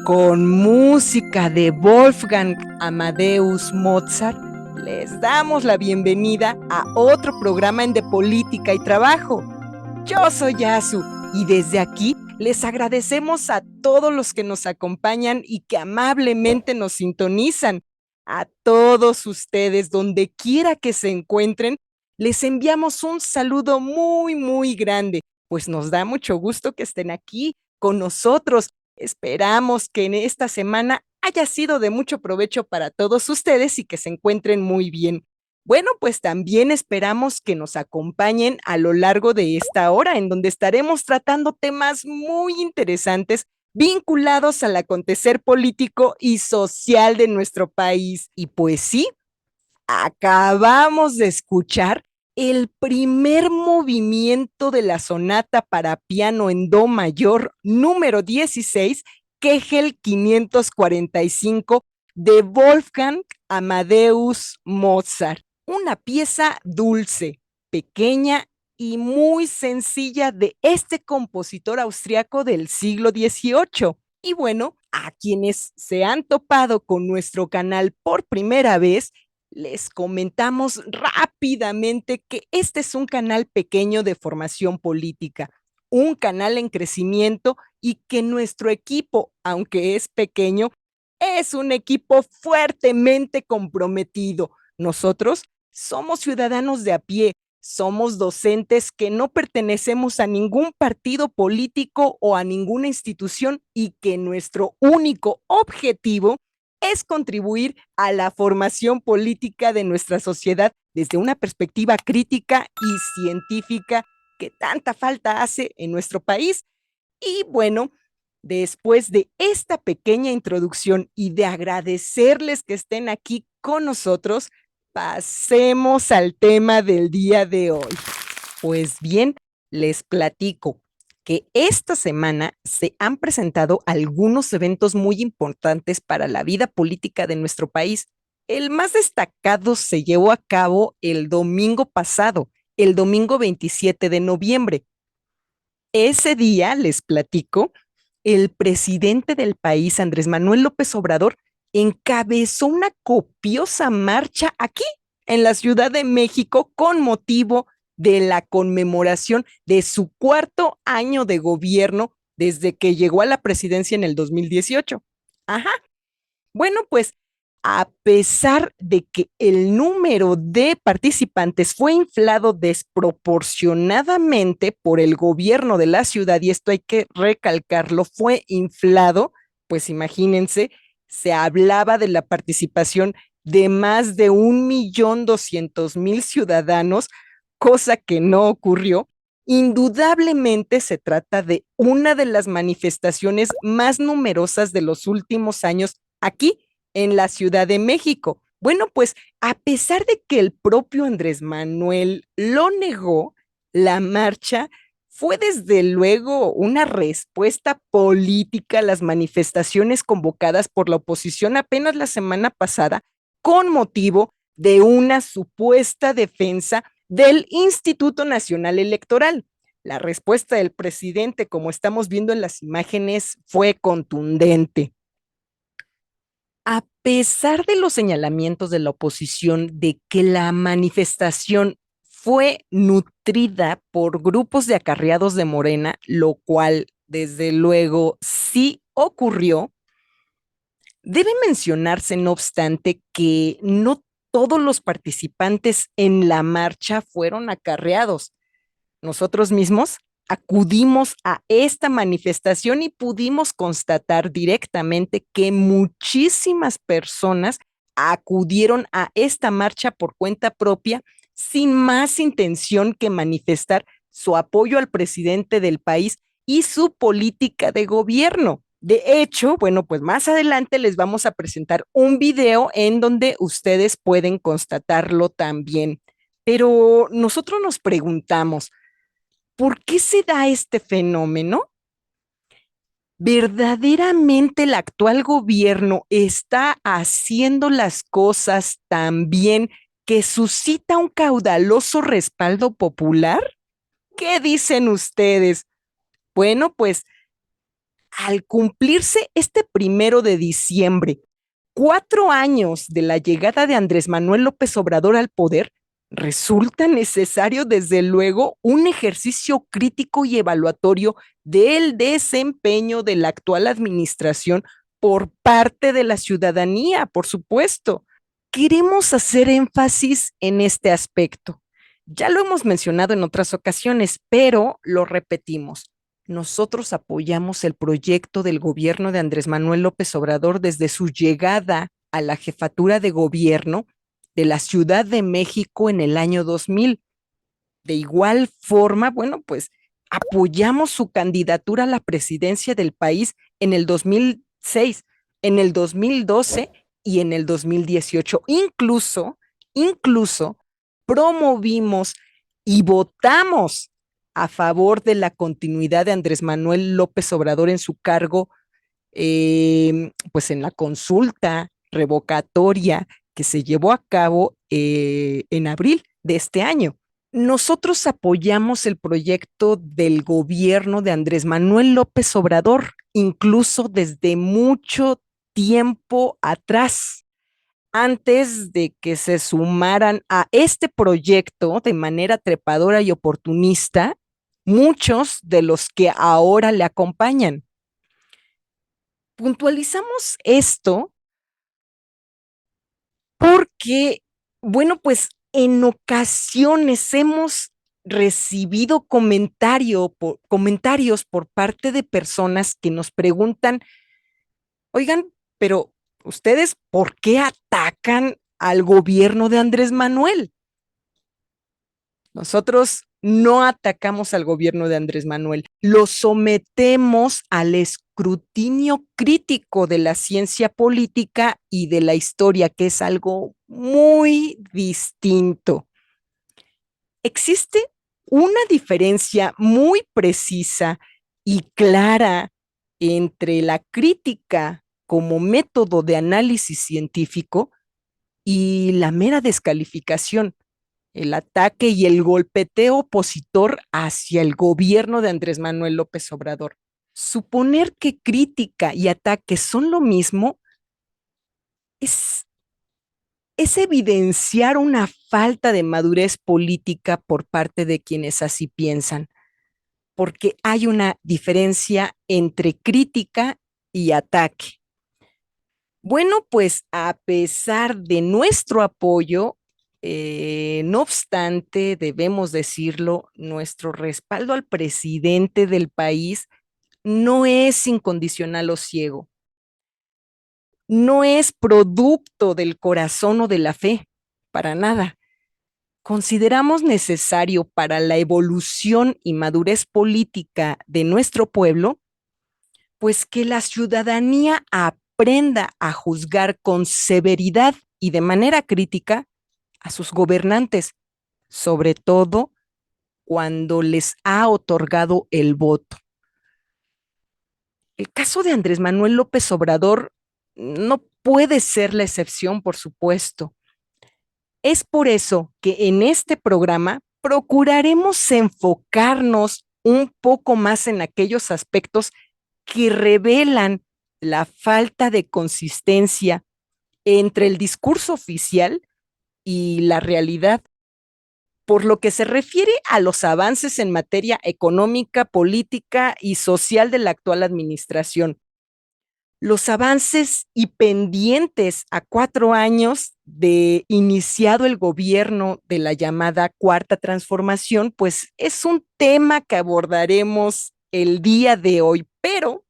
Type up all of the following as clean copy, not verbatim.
Con música de Wolfgang Amadeus Mozart, les damos la bienvenida a otro programa en De Política y Trabajo. Yo soy Yasu y desde aquí les agradecemos a todos los que nos acompañan y que amablemente nos sintonizan. A todos ustedes, donde quiera que se encuentren, les enviamos un saludo muy grande, pues nos da mucho gusto que estén aquí con nosotros. Esperamos que en esta semana haya sido de mucho provecho para todos ustedes y que se encuentren muy bien. Bueno, pues también esperamos que nos acompañen a lo largo de esta hora, en donde estaremos tratando temas muy interesantes vinculados al acontecer político y social de nuestro país. Y pues sí, acabamos de escuchar el primer movimiento de la sonata para piano en do mayor número 16, Kegel 545, de Wolfgang Amadeus Mozart. Una pieza dulce, pequeña y muy sencilla de este compositor austriaco del siglo XVIII. Y bueno, a quienes se han topado con nuestro canal por primera vez, les comentamos rápidamente que este es un canal pequeño de formación política, un canal en crecimiento y que nuestro equipo, aunque es pequeño, es un equipo fuertemente comprometido. Nosotros somos ciudadanos de a pie, somos docentes que no pertenecemos a ningún partido político o a ninguna institución y que nuestro único objetivo es contribuir a la formación política de nuestra sociedad desde una perspectiva crítica y científica que tanta falta hace en nuestro país. Y bueno, después de esta pequeña introducción y de agradecerles que estén aquí con nosotros, pasemos al tema del día de hoy. Pues bien, les platico que esta semana se han presentado algunos eventos muy importantes para la vida política de nuestro país. El más destacado se llevó a cabo el domingo pasado, el domingo 27 de noviembre. Ese día, les platico, el presidente del país, Andrés Manuel López Obrador, encabezó una copiosa marcha aquí en la Ciudad de México con motivo de la conmemoración de su cuarto año de gobierno desde que llegó a la presidencia en el 2018. Ajá. Bueno, pues a pesar de que el número de participantes fue inflado desproporcionadamente por el gobierno de la ciudad, y esto hay que recalcarlo, fue inflado, pues imagínense, se hablaba de la participación de más de 1.200.000 ciudadanos, cosa que no ocurrió. Indudablemente se trata de una de las manifestaciones más numerosas de los últimos años aquí en la Ciudad de México. Bueno, pues a pesar de que el propio Andrés Manuel lo negó, la marcha fue desde luego una respuesta política a las manifestaciones convocadas por la oposición apenas la semana pasada con motivo de una supuesta defensa del Instituto Nacional Electoral. La respuesta del presidente, como estamos viendo en las imágenes, fue contundente. A pesar de los señalamientos de la oposición de que la manifestación fue nutrida por grupos de acarreados de Morena, lo cual desde luego sí ocurrió, debe mencionarse, no obstante, que no todos los participantes en la marcha fueron acarreados. Nosotros mismos acudimos a esta manifestación y pudimos constatar directamente que muchísimas personas acudieron a esta marcha por cuenta propia sin más intención que manifestar su apoyo al presidente del país y su política de gobierno. De hecho, bueno, pues más adelante les vamos a presentar un video en donde ustedes pueden constatarlo también. Pero nosotros nos preguntamos, ¿por qué se da este fenómeno? ¿Verdaderamente el actual gobierno está haciendo las cosas tan bien que suscita un caudaloso respaldo popular? ¿Qué dicen ustedes? Bueno, pues al cumplirse este 1 de diciembre, 4 años de la llegada de Andrés Manuel López Obrador al poder, resulta necesario, desde luego, un ejercicio crítico y evaluatorio del desempeño de la actual administración por parte de la ciudadanía, por supuesto. Queremos hacer énfasis en este aspecto. Ya lo hemos mencionado en otras ocasiones, pero lo repetimos. Nosotros apoyamos el proyecto del gobierno de Andrés Manuel López Obrador desde su llegada a la jefatura de gobierno de la Ciudad de México en el año 2000. De igual forma, bueno, pues apoyamos su candidatura a la presidencia del país en el 2006, en el 2012 y en el 2018. Incluso promovimos y votamos a favor de la continuidad de Andrés Manuel López Obrador en su cargo, pues en la consulta revocatoria que se llevó a cabo en abril de este año. Nosotros apoyamos el proyecto del gobierno de Andrés Manuel López Obrador, incluso desde mucho tiempo atrás, antes de que se sumaran a este proyecto de manera trepadora y oportunista muchos de los que ahora le acompañan. Puntualizamos esto porque, bueno, pues en ocasiones hemos recibido comentarios por parte de personas que nos preguntan: oigan, pero ustedes, ¿por qué atacan al gobierno de Andrés Manuel? Nosotros no atacamos al gobierno de Andrés Manuel, lo sometemos al escrutinio crítico de la ciencia política y de la historia, que es algo muy distinto. Existe una diferencia muy precisa y clara entre la crítica como método de análisis científico y la mera descalificación, el ataque y el golpeteo opositor hacia el gobierno de Andrés Manuel López Obrador. Suponer que crítica y ataque son lo mismo es, es evidenciar una falta de madurez política por parte de quienes así piensan, porque hay una diferencia entre crítica y ataque. Bueno, pues a pesar de nuestro apoyo, no obstante, debemos decirlo, nuestro respaldo al presidente del país no es incondicional o ciego, no es producto del corazón o de la fe, para nada. Consideramos necesario para la evolución y madurez política de nuestro pueblo, pues que la ciudadanía aprenda a juzgar con severidad y de manera crítica a sus gobernantes, sobre todo cuando les ha otorgado el voto. El caso de Andrés Manuel López Obrador no puede ser la excepción, por supuesto. Es por eso que en este programa procuraremos enfocarnos un poco más en aquellos aspectos que revelan la falta de consistencia entre el discurso oficial y la realidad. Por lo que se refiere a los avances en materia económica, política y social de la actual administración, los avances y pendientes a 4 años de iniciado el gobierno de la llamada Cuarta Transformación, pues es un tema que abordaremos el día de hoy. Pero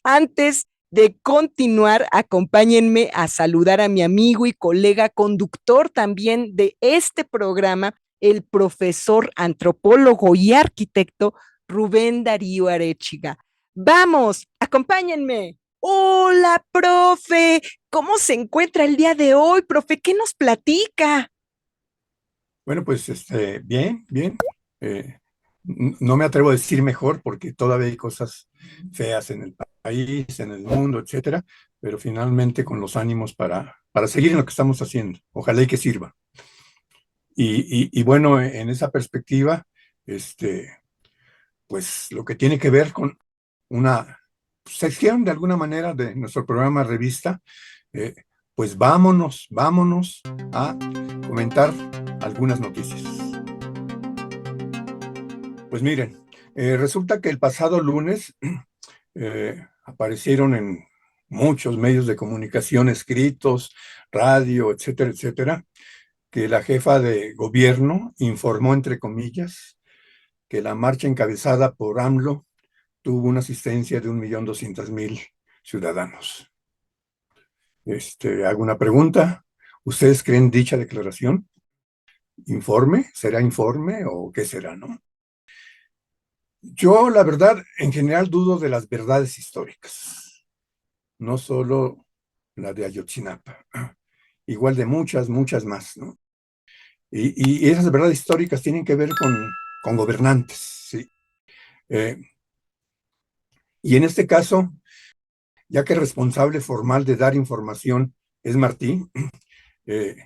antes de continuar, acompáñenme a saludar a mi amigo y colega conductor también de este programa, el profesor, antropólogo y arquitecto Rubén Darío Arechiga. Vamos, acompáñenme. Hola, profe. ¿Cómo se encuentra el día de hoy, profe? ¿Qué nos platica? Bueno, pues bien, bien. Eh, no me atrevo a decir mejor porque todavía hay cosas feas en el país, en el mundo, etcétera, pero finalmente con los ánimos para seguir en lo que estamos haciendo. Ojalá y que sirva. Y bueno, en esa perspectiva, este, pues lo que tiene que ver una sección de alguna manera de nuestro programa revista, eh, pues vámonos a comentar algunas noticias. Pues miren, resulta que el pasado lunes aparecieron en muchos medios de comunicación escritos, radio, etcétera, etcétera, que la jefa de gobierno informó, entre comillas, que la marcha encabezada por AMLO tuvo una asistencia de 1.200.000 ciudadanos. Hago una pregunta. ¿Ustedes creen dicha declaración? ¿Informe? ¿Será informe o qué será, no? Yo, la verdad, en general dudo de las verdades históricas, no solo la de Ayotzinapa, igual de muchas más, ¿no? Y esas verdades históricas tienen que ver con gobernantes, ¿sí? Eh, y en este caso, ya que el responsable formal de dar información es Martí, eh,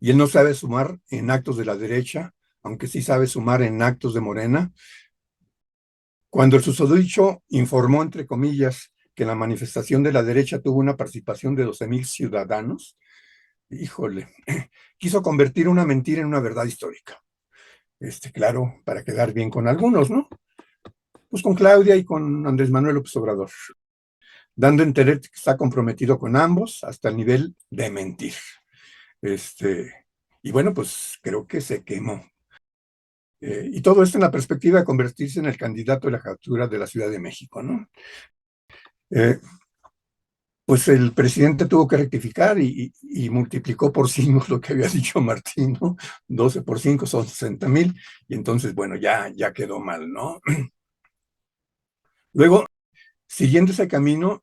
y él no sabe sumar en actos de la derecha, aunque sí sabe sumar en actos de Morena, cuando el susodicho informó, entre comillas, que la manifestación de la derecha tuvo una participación de 12.000 ciudadanos, híjole, quiso convertir una mentira en una verdad histórica. Claro, para quedar bien con algunos, ¿no? Pues con Claudia y con Andrés Manuel López Obrador, dando a entender que está comprometido con ambos hasta el nivel de mentir. Y bueno, pues creo que se quemó. Y todo esto en la perspectiva de convertirse en el candidato de la jefatura de la Ciudad de México, ¿no? Eh, pues el presidente tuvo que rectificar y multiplicó por 5 lo que había dicho Martín, ¿no? 12 por 5 son 60.000, y entonces, bueno, ya quedó mal, ¿no? Luego, siguiendo ese camino,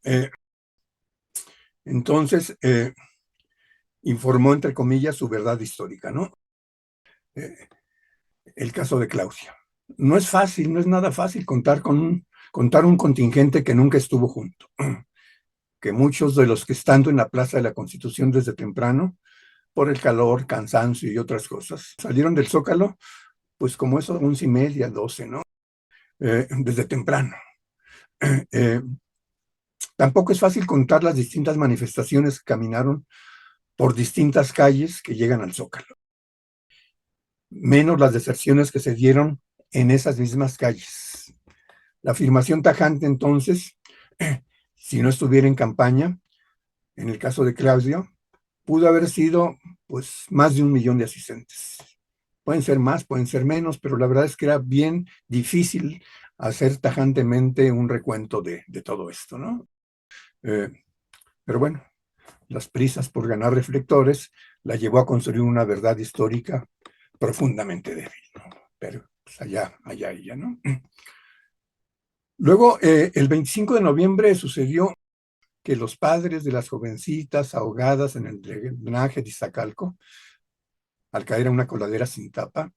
entonces informó, entre comillas, su verdad histórica, ¿no? Eh, el caso de Claudia. No es fácil, no es nada fácil contar un contingente que nunca estuvo junto, que muchos de los que estando en la Plaza de la Constitución desde temprano, por el calor, cansancio y otras cosas, salieron del Zócalo, pues como eso, 11:30, 12, ¿no? Desde temprano. Eh, Tampoco es fácil contar las distintas manifestaciones que caminaron por distintas calles que llegan al Zócalo, menos las deserciones que se dieron en esas mismas calles. La afirmación tajante, entonces, si no estuviera en campaña, en el caso de Claudio, pudo haber sido pues más de 1 millón de asistentes. Pueden ser más, pueden ser menos, pero la verdad es que era bien difícil hacer tajantemente un recuento de todo esto, ¿no? Eh, pero bueno, las prisas por ganar reflectores la llevó a construir una verdad histórica profundamente débil, ¿no? Pero pues allá ella, ¿no? Luego, el 25 de noviembre sucedió que los padres de las jovencitas ahogadas en el drenaje de Iztacalco, al caer a una coladera sin tapa,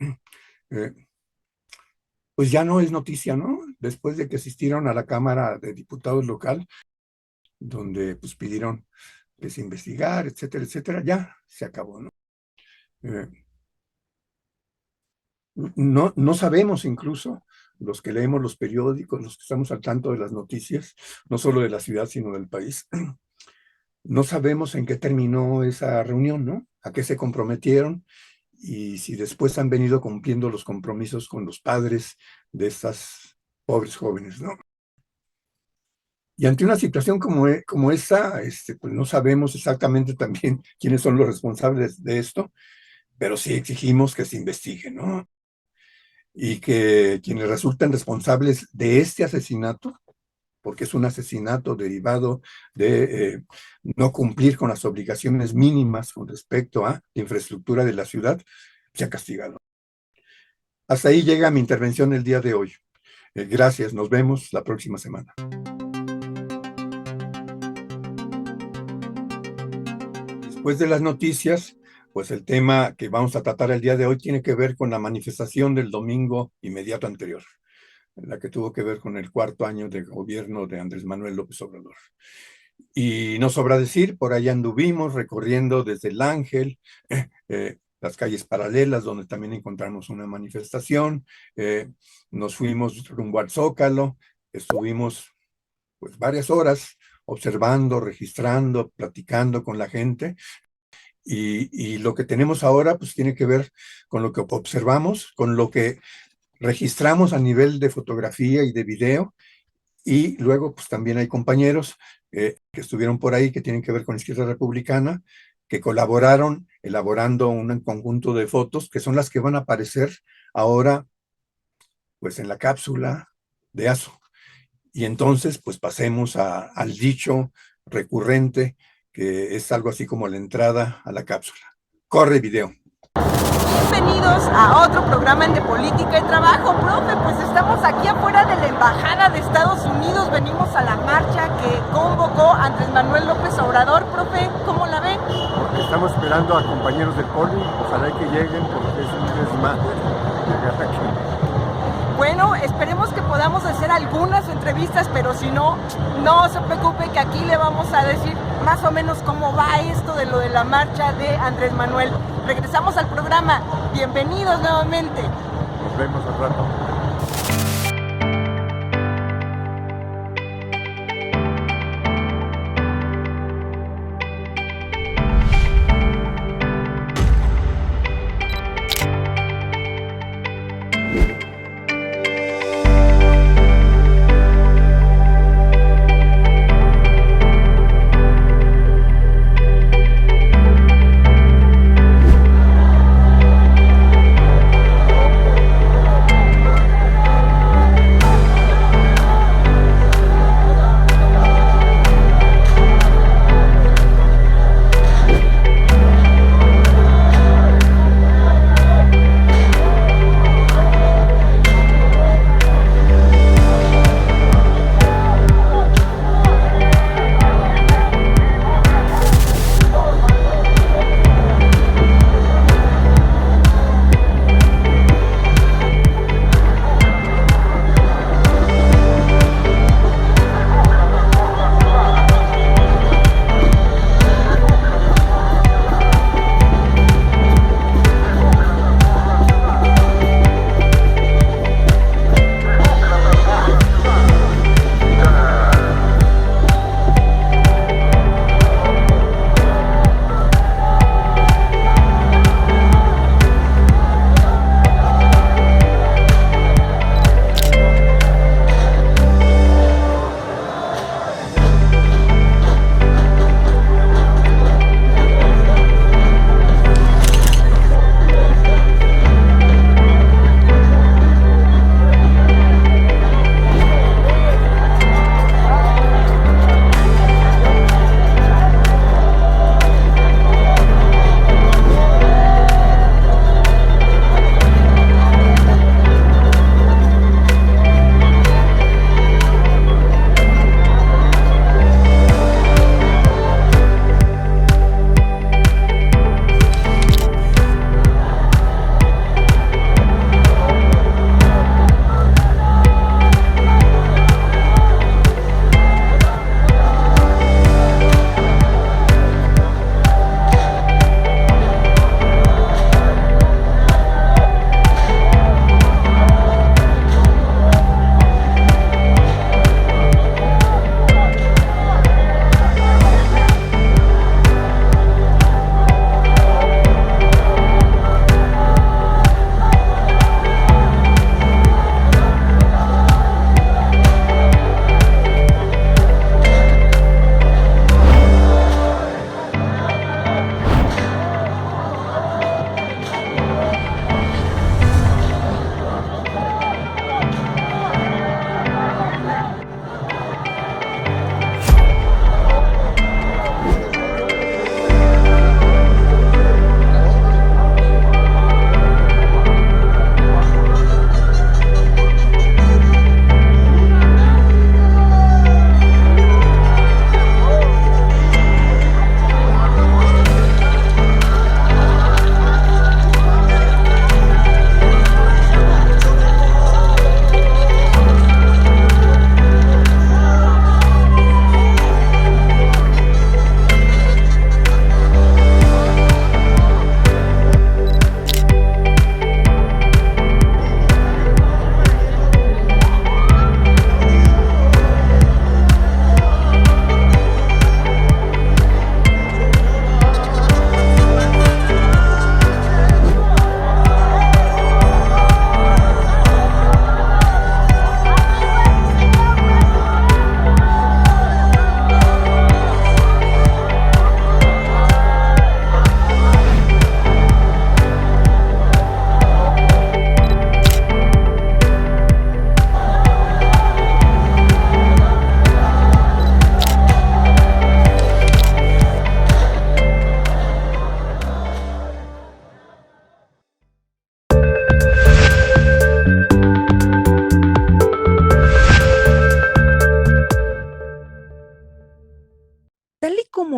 eh, pues ya no es noticia, ¿no? Después de que asistieron a la Cámara de Diputados local, donde pues pidieron que se investigara, etcétera, etcétera, ya se acabó, ¿no? Eh, no sabemos incluso, los que leemos los periódicos, los que estamos al tanto de las noticias, no solo de la ciudad, sino del país, no sabemos en qué terminó esa reunión, ¿no? A qué se comprometieron y si después han venido cumpliendo los compromisos con los padres de estas pobres jóvenes, ¿no? Y ante una situación como esa, pues no sabemos exactamente también quiénes son los responsables de esto, pero sí exigimos que se investigue, ¿no? Y que quienes resulten responsables de este asesinato, porque es un asesinato derivado de no cumplir con las obligaciones mínimas con respecto a la infraestructura de la ciudad, sea castigado. Hasta ahí llega mi intervención el día de hoy. Gracias, nos vemos la próxima semana. Después de las noticias, pues el tema que vamos a tratar el día de hoy tiene que ver con la manifestación del domingo inmediato anterior, la que tuvo que ver con el 4º año de gobierno de Andrés Manuel López Obrador. Y no sobra decir, por ahí anduvimos recorriendo desde el Ángel, las calles paralelas, donde también encontramos una manifestación, nos fuimos rumbo al Zócalo, estuvimos pues varias horas observando, registrando, platicando con la gente. Y lo que tenemos ahora pues tiene que ver con lo que observamos, con lo que registramos a nivel de fotografía y de video, y luego pues también hay compañeros que estuvieron por ahí que tienen que ver con la izquierda republicana, que colaboraron elaborando un conjunto de fotos que son las que van a aparecer ahora pues en la cápsula de ASO. Y entonces pues pasemos al dicho recurrente que es algo así como la entrada a la cápsula. Corre video. Bienvenidos a otro programa de política y trabajo, profe. Pues estamos aquí afuera de la Embajada de Estados Unidos. Venimos a la marcha que convocó Andrés Manuel López Obrador. Profe, ¿cómo la ven? Estamos esperando a compañeros del poli, ojalá que lleguen porque es un desmadre llegar aquí. Bueno, esperemos que podamos hacer algunas entrevistas, pero si no, no se preocupe que aquí le vamos a decir más o menos cómo va esto de lo de la marcha de Andrés Manuel. Regresamos al programa. Bienvenidos nuevamente. Nos vemos al rato.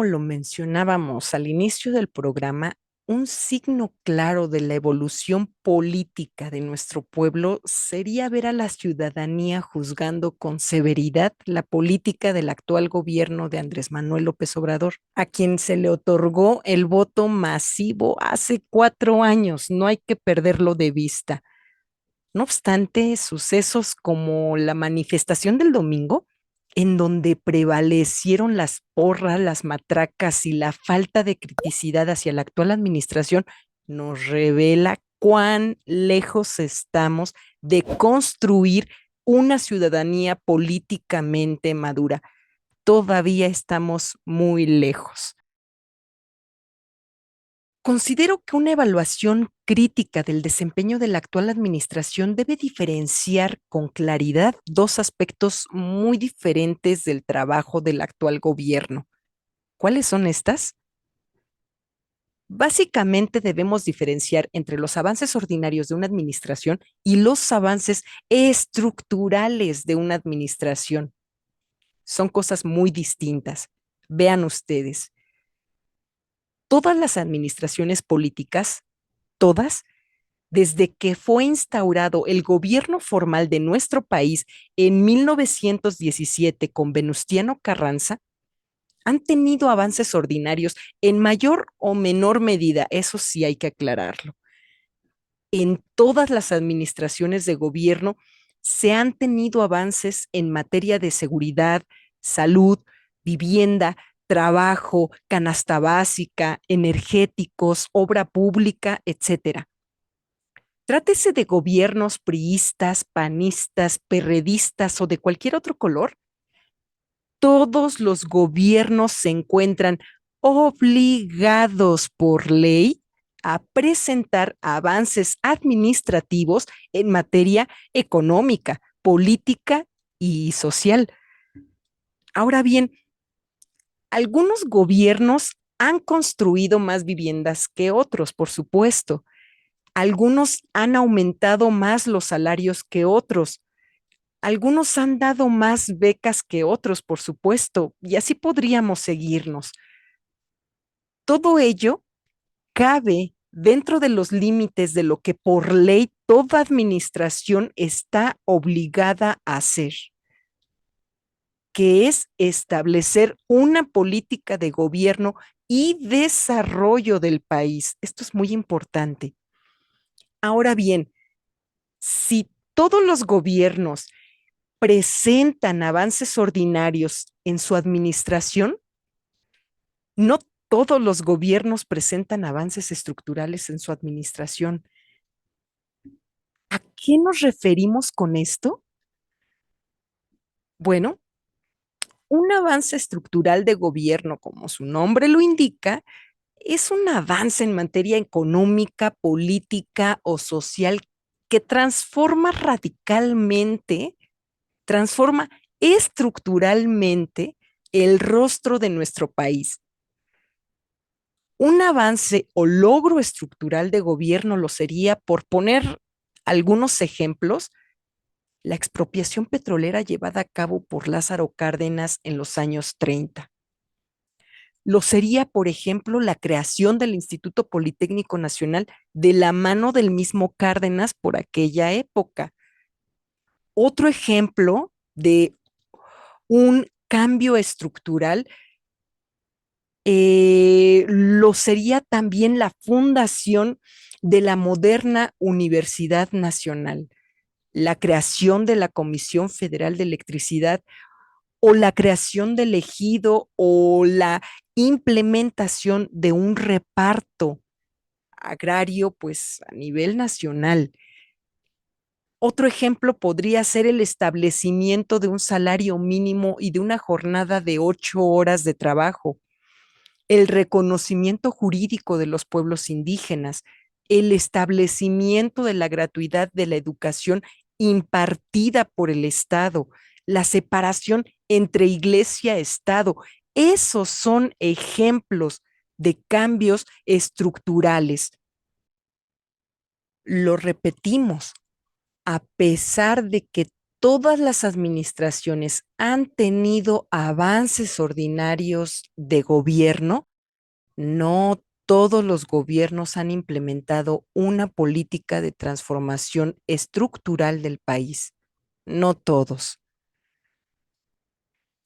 como lo mencionábamos al inicio del programa, un signo claro de la evolución política de nuestro pueblo sería ver a la ciudadanía juzgando con severidad la política del actual gobierno de Andrés Manuel López Obrador, a quien se le otorgó el voto masivo hace 4 años. No hay que perderlo de vista. No obstante, sucesos como la manifestación del domingo, en donde prevalecieron las porras, las matracas y la falta de criticidad hacia la actual administración, nos revela cuán lejos estamos de construir una ciudadanía políticamente madura. Todavía estamos muy lejos. Considero que una evaluación crítica del desempeño de la actual administración debe diferenciar con claridad dos aspectos muy diferentes del trabajo del actual gobierno. ¿Cuáles son estas? Básicamente debemos diferenciar entre los avances ordinarios de una administración y los avances estructurales de una administración. Son cosas muy distintas. Vean ustedes, todas las administraciones políticas, todas, desde que fue instaurado el gobierno formal de nuestro país en 1917 con Venustiano Carranza, han tenido avances ordinarios en mayor o menor medida, eso sí hay que aclararlo. En todas las administraciones de gobierno se han tenido avances en materia de seguridad, salud, vivienda, trabajo, canasta básica, energéticos, obra pública, etcétera. Trátese de gobiernos priistas, panistas, perredistas o de cualquier otro color, todos los gobiernos se encuentran obligados por ley a presentar avances administrativos en materia económica, política y social. Ahora bien, algunos gobiernos han construido más viviendas que otros, por supuesto. Algunos han aumentado más los salarios que otros. Algunos han dado más becas que otros, por supuesto, y así podríamos seguirnos. Todo ello cabe dentro de los límites de lo que por ley toda administración está obligada a hacer, que es establecer una política de gobierno y desarrollo del país. Esto es muy importante. Ahora bien, si todos los gobiernos presentan avances ordinarios en su administración, no todos los gobiernos presentan avances estructurales en su administración. ¿A qué nos referimos con esto? Bueno, un avance estructural de gobierno, como su nombre lo indica, es un avance en materia económica, política o social que transforma radicalmente, transforma estructuralmente el rostro de nuestro país. Un avance o logro estructural de gobierno lo sería, por poner algunos ejemplos, la expropiación petrolera llevada a cabo por Lázaro Cárdenas en los años 30. Lo sería, por ejemplo, la creación del Instituto Politécnico Nacional de la mano del mismo Cárdenas por aquella época. Otro ejemplo de un cambio estructural lo sería también la fundación de la moderna Universidad Nacional, la creación de la Comisión Federal de Electricidad o la creación del ejido o la implementación de un reparto agrario pues a nivel nacional. Otro ejemplo podría ser el establecimiento de un salario mínimo y de una jornada de 8 horas de trabajo, el reconocimiento jurídico de los pueblos indígenas, el establecimiento de la gratuidad de la educación impartida por el Estado, la separación entre iglesia y Estado. Esos son ejemplos de cambios estructurales. Lo repetimos, a pesar de que todas las administraciones han tenido avances ordinarios de gobierno, no todos los gobiernos han implementado una política de transformación estructural del país. No todos.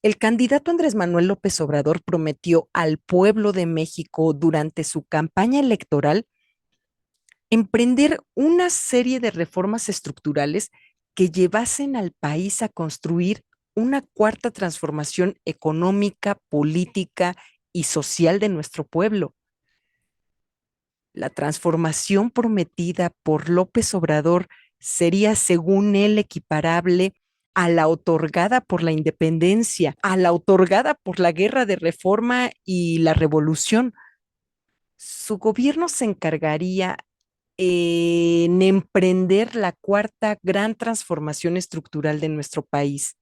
El candidato Andrés Manuel López Obrador prometió al pueblo de México durante su campaña electoral emprender una serie de reformas estructurales que llevasen al país a construir una cuarta transformación económica, política y social de nuestro pueblo. La transformación prometida por López Obrador sería, según él, equiparable a la otorgada por la independencia, a la otorgada por la guerra de reforma y la revolución. Su gobierno se encargaría en emprender la cuarta gran transformación estructural de nuestro país.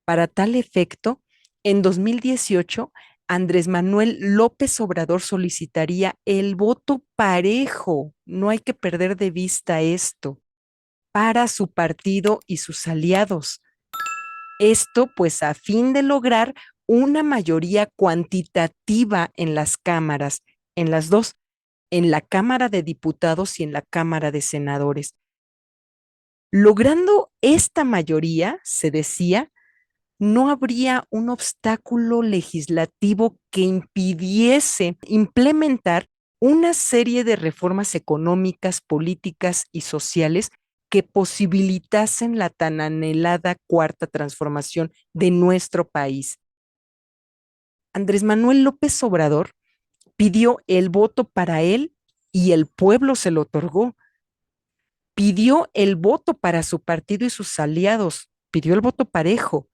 Para tal efecto, en 2018, Andrés Manuel López Obrador solicitaría el voto parejo, no hay que perder de vista esto, para su partido y sus aliados. Esto pues a fin de lograr una mayoría cuantitativa en las cámaras, en las dos, en la Cámara de Diputados y en la Cámara de Senadores. Logrando esta mayoría, se decía, no habría un obstáculo legislativo que impidiese implementar una serie de reformas económicas, políticas y sociales que posibilitasen la tan anhelada cuarta transformación de nuestro país. Andrés Manuel López Obrador pidió el voto para él y el pueblo se lo otorgó. Pidió el voto para su partido y sus aliados, pidió el voto parejo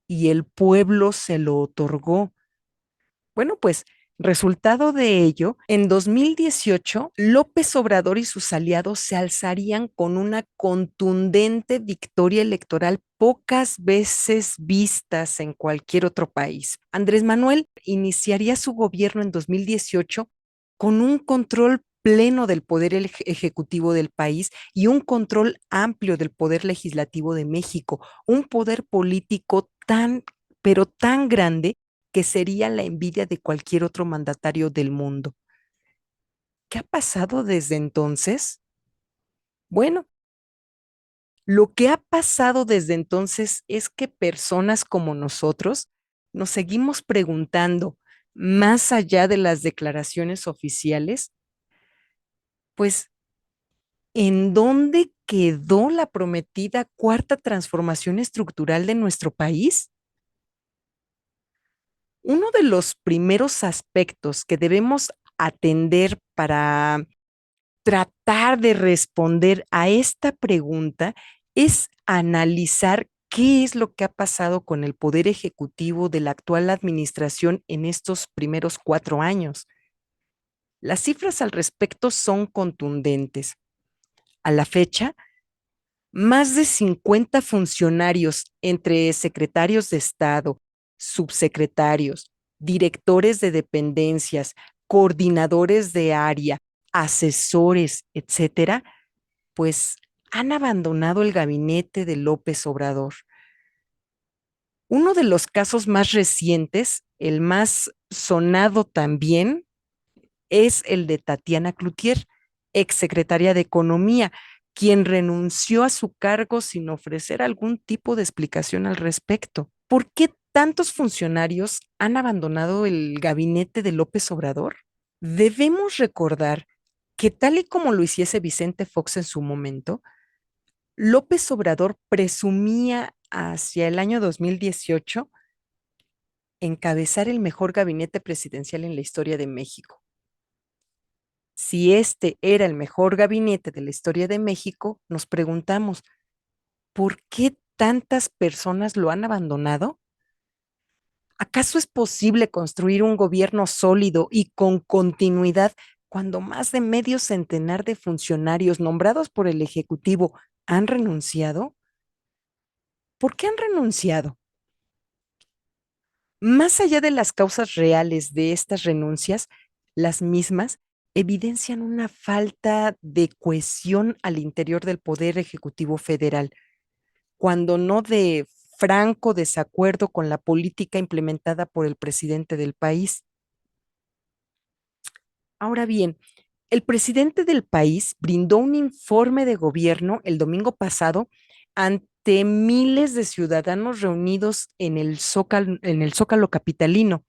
y el pueblo se lo otorgó. Bueno, pues resultado de ello, en 2018, López Obrador y sus aliados se alzarían con una contundente victoria electoral pocas veces vistas en cualquier otro país. Andrés Manuel iniciaría su gobierno en 2018 con un control pleno del poder ejecutivo del país y un control amplio del poder legislativo de México, un poder político tan, pero tan grande que sería la envidia de cualquier otro mandatario del mundo. ¿Qué ha pasado desde entonces? Bueno, lo que ha pasado desde entonces es que personas como nosotros nos seguimos preguntando, más allá de las declaraciones oficiales, pues, ¿en dónde quedó la prometida cuarta transformación estructural de nuestro país? Uno de los primeros aspectos que debemos atender para tratar de responder a esta pregunta es analizar qué es lo que ha pasado con el poder ejecutivo de la actual administración en estos primeros 4 años. Las cifras al respecto son contundentes. A la fecha, más de 50 funcionarios entre secretarios de Estado, subsecretarios, directores de dependencias, coordinadores de área, asesores, etcétera, pues han abandonado el gabinete de López Obrador. Uno de los casos más recientes, el más sonado también, es el de Tatiana Cloutier, exsecretaria de Economía, quien renunció a su cargo sin ofrecer algún tipo de explicación al respecto. ¿Por qué tantos funcionarios han abandonado el gabinete de López Obrador? Debemos recordar que tal y como lo hiciese Vicente Fox en su momento, López Obrador presumía hacia el año 2018 encabezar el mejor gabinete presidencial en la historia de México. Si este era el mejor gabinete de la historia de México, nos preguntamos, ¿por qué tantas personas lo han abandonado? ¿Acaso es posible construir un gobierno sólido y con continuidad cuando más de medio centenar de funcionarios nombrados por el Ejecutivo han renunciado? ¿Por qué han renunciado? Más allá de las causas reales de estas renuncias, las mismas evidencian una falta de cohesión al interior del Poder Ejecutivo Federal. cuando no de franco desacuerdo con la política implementada por el presidente del país. Ahora bien, el presidente del país brindó un informe de gobierno el domingo pasado ante miles de ciudadanos reunidos en el Zócalo capitalino.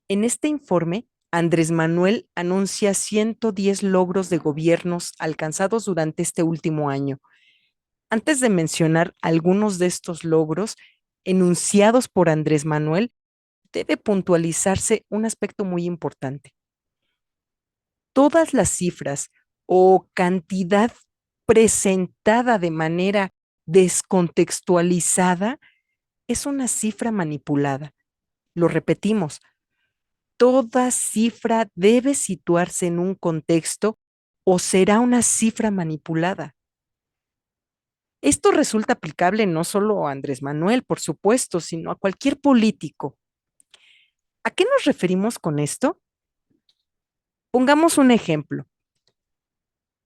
En este informe, Andrés Manuel anuncia 110 logros de gobiernos alcanzados durante este último año. Antes de mencionar algunos de estos logros enunciados por Andrés Manuel, debe puntualizarse un aspecto muy importante. Todas las cifras o cantidad presentada de manera descontextualizada es una cifra manipulada. Lo repetimos, toda cifra debe situarse en un contexto o será una cifra manipulada. Esto resulta aplicable no solo a Andrés Manuel, por supuesto, sino a cualquier político. ¿A qué nos referimos con esto? Pongamos un ejemplo.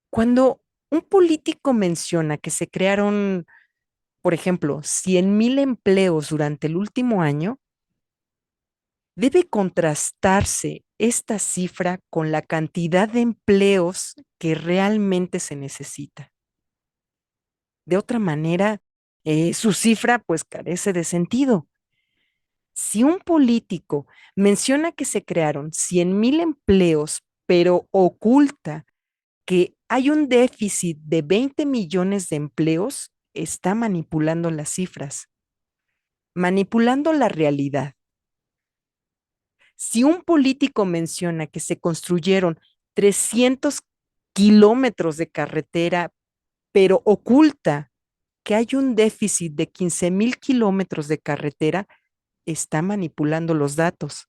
Cuando un político menciona que se crearon, por ejemplo, 100,000 empleos durante el último año, debe contrastarse esta cifra con la cantidad de empleos que realmente se necesita. De otra manera, su cifra pues carece de sentido. Si un político menciona que se crearon 100,000 empleos, pero oculta que hay un déficit de 20 millones de empleos, está manipulando las cifras, manipulando la realidad. Si un político menciona que se construyeron 300 kilómetros de carretera, pero oculta que hay un déficit de 15,000 kilómetros de carretera, está manipulando los datos.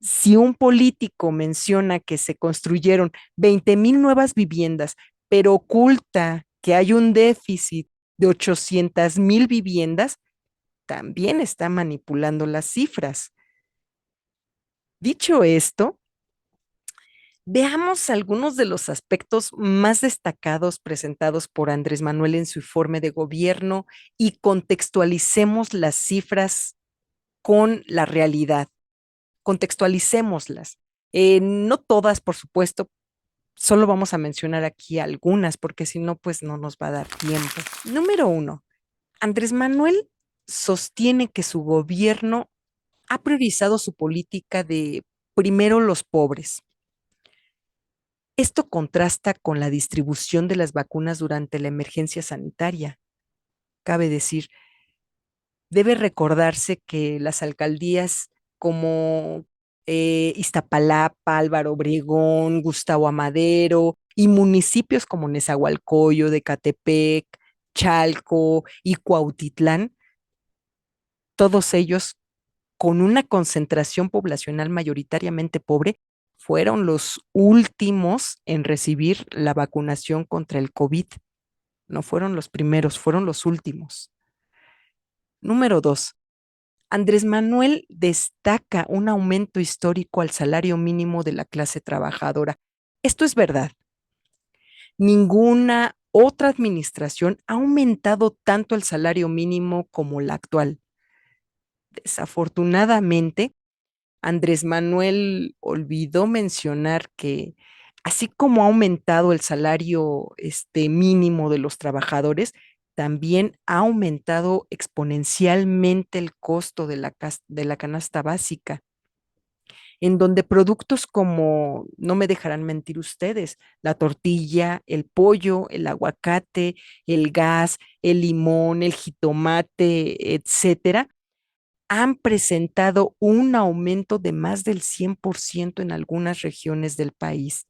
Si un político menciona que se construyeron 20,000 nuevas viviendas, pero oculta que hay un déficit de 800,000 viviendas, también está manipulando las cifras. Dicho esto, veamos algunos de los aspectos más destacados presentados por Andrés Manuel en su informe de gobierno y contextualicemos las cifras con la realidad. Contextualicémoslas. No todas, por supuesto, solo vamos a mencionar aquí algunas, porque si no, pues no nos va a dar tiempo. Número 1, Andrés Manuel sostiene que su gobierno ha priorizado su política de primero los pobres. Esto contrasta con la distribución de las vacunas durante la emergencia sanitaria. Cabe decir, debe recordarse que las alcaldías como Iztapalapa, Álvaro Obregón, Gustavo Amadero y municipios como Nezahualcóyotl, Ecatepec, Chalco y Cuautitlán, todos ellos con una concentración poblacional mayoritariamente pobre, fueron los últimos en recibir la vacunación contra el COVID. No fueron los primeros, fueron los últimos. Número 2. Andrés Manuel destaca un aumento histórico al salario mínimo de la clase trabajadora. Esto es verdad. Ninguna otra administración ha aumentado tanto el salario mínimo como la actual. Desafortunadamente, Andrés Manuel olvidó mencionar que así como ha aumentado el salario mínimo de los trabajadores, también ha aumentado exponencialmente el costo de la canasta básica, en donde productos como, no me dejarán mentir ustedes, la tortilla, el pollo, el aguacate, el gas, el limón, el jitomate, etcétera, han presentado un aumento de más del 100% en algunas regiones del país,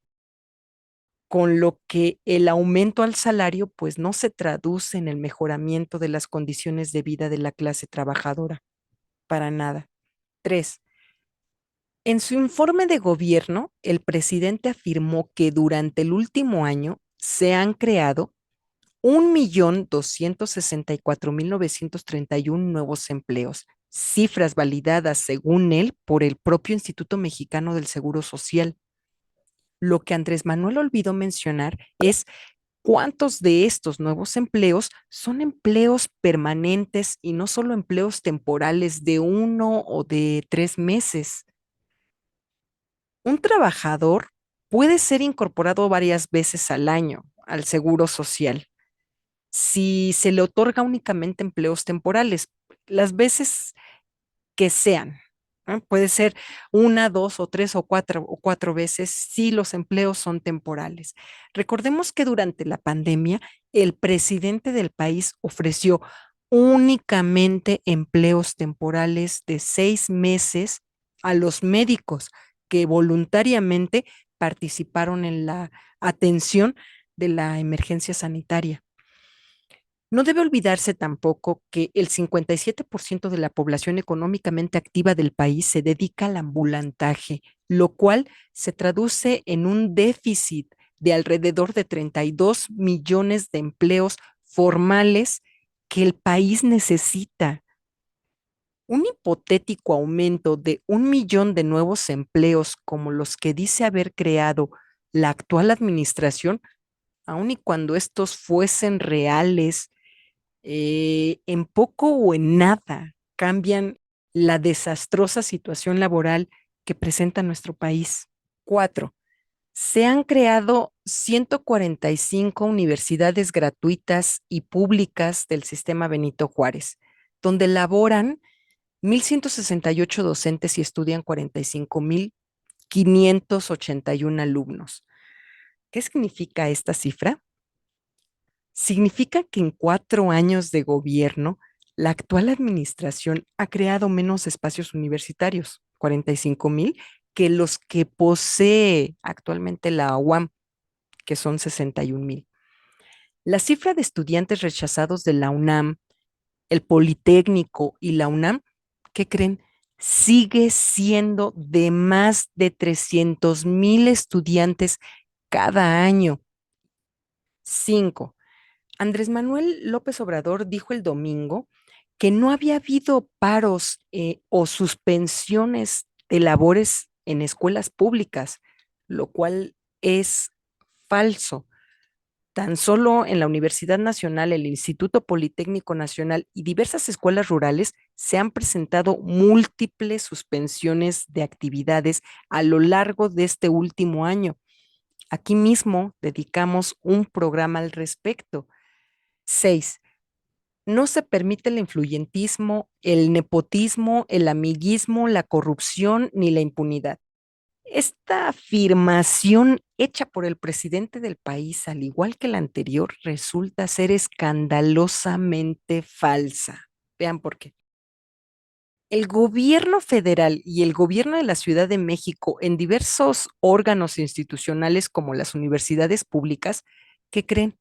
con lo que el aumento al salario pues no se traduce en el mejoramiento de las condiciones de vida de la clase trabajadora, para nada. 3. En su informe de gobierno, el presidente afirmó que durante el último año se han creado 1,264,931 nuevos empleos, cifras validadas, según él, por el propio Instituto Mexicano del Seguro Social. Lo que Andrés Manuel olvidó mencionar es ¿Cuántos de estos nuevos empleos son empleos permanentes y no solo empleos temporales de 1 o de 3 meses? Un trabajador puede ser incorporado varias veces al año al Seguro Social si se le otorga únicamente empleos temporales, las veces que sean, ¿no? Puede ser 1, 2 o 3 o 4 veces si los empleos son temporales. Recordemos que durante la pandemia, el presidente del país ofreció únicamente empleos temporales de 6 meses a los médicos que voluntariamente participaron en la atención de la emergencia sanitaria. No debe olvidarse tampoco que el 57% de la población económicamente activa del país se dedica al ambulantaje, lo cual se traduce en un déficit de alrededor de 32 millones de empleos formales que el país necesita. Un hipotético aumento de 1 millón de nuevos empleos como los que dice haber creado la actual administración, aun y cuando estos fuesen reales, en poco o en nada cambian la desastrosa situación laboral que presenta nuestro país. 4. Se han creado 145 universidades gratuitas y públicas del sistema Benito Juárez, donde laboran 1,168 docentes y estudian 45,581 alumnos. ¿Qué significa esta cifra? Significa que en 4 años de gobierno, la actual administración ha creado menos espacios universitarios, 45,000, que los que posee actualmente la UAM, que son 61,000. La cifra de estudiantes rechazados de la UNAM, el Politécnico y la UNAM, ¿qué creen? Sigue siendo de más de 300,000 estudiantes cada año. 5. Andrés Manuel López Obrador dijo el domingo que no había habido paros o suspensiones de labores en escuelas públicas, lo cual es falso. Tan solo en la Universidad Nacional, el Instituto Politécnico Nacional y diversas escuelas rurales se han presentado múltiples suspensiones de actividades a lo largo de este último año. Aquí mismo dedicamos un programa al respecto. 6. No se permite el influyentismo, el nepotismo, el amiguismo, la corrupción ni la impunidad. Esta afirmación hecha por el presidente del país, al igual que la anterior, resulta ser escandalosamente falsa. Vean por qué. El gobierno federal y el gobierno de la Ciudad de México en diversos órganos institucionales como las universidades públicas, ¿qué creen?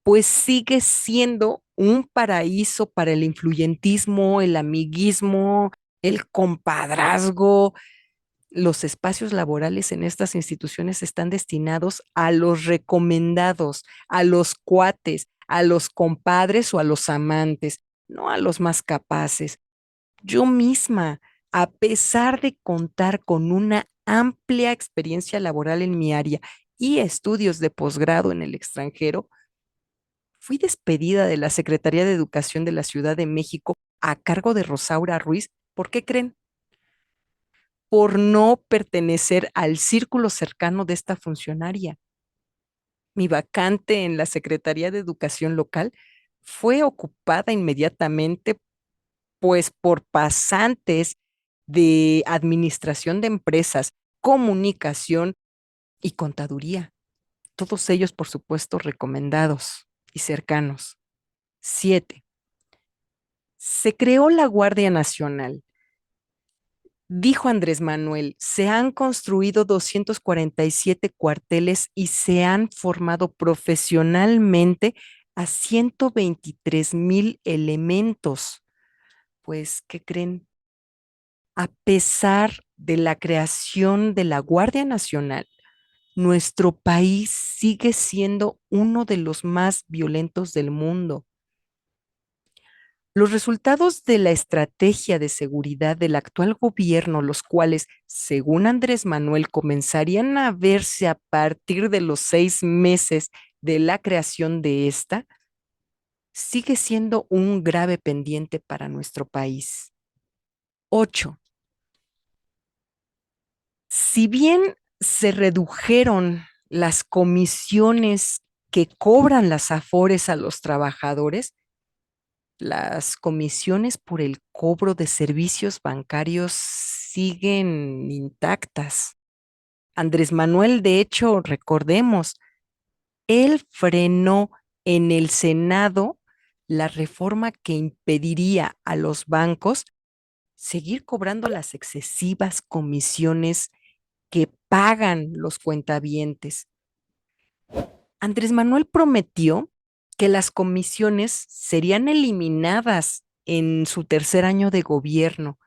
Pues sigue siendo un paraíso para el influyentismo, el amiguismo, el compadrazgo. Los espacios laborales en estas instituciones están destinados a los recomendados, a los cuates, a los compadres o a los amantes, no a los más capaces. Yo misma, a pesar de contar con una amplia experiencia laboral en mi área y estudios de posgrado en el extranjero, fui despedida de la Secretaría de Educación de la Ciudad de México a cargo de Rosaura Ruiz. ¿Por qué creen? Por no pertenecer al círculo cercano de esta funcionaria. Mi vacante en la Secretaría de Educación local fue ocupada inmediatamente, pues, por pasantes de administración de empresas, comunicación y contaduría. Todos ellos, por supuesto, recomendados y cercanos. 7. Se creó la Guardia Nacional. Dijo Andrés Manuel, se han construido 247 cuarteles y se han formado profesionalmente a 123,000 elementos. Pues, ¿qué creen? A pesar de la creación de la Guardia Nacional, nuestro país sigue siendo uno de los más violentos del mundo. Los resultados de la estrategia de seguridad del actual gobierno, los cuales, según Andrés Manuel, comenzarían a verse a partir de los 6 meses de la creación de esta sigue siendo un grave pendiente para nuestro país. 8. Si bien se redujeron las comisiones que cobran las Afores a los trabajadores, las comisiones por el cobro de servicios bancarios siguen intactas. Andrés Manuel, de hecho, recordemos, él frenó en el Senado la reforma que impediría a los bancos seguir cobrando las excesivas comisiones que pagan los cuentavientes. Andrés Manuel prometió que las comisiones serían eliminadas en su tercer año de gobierno.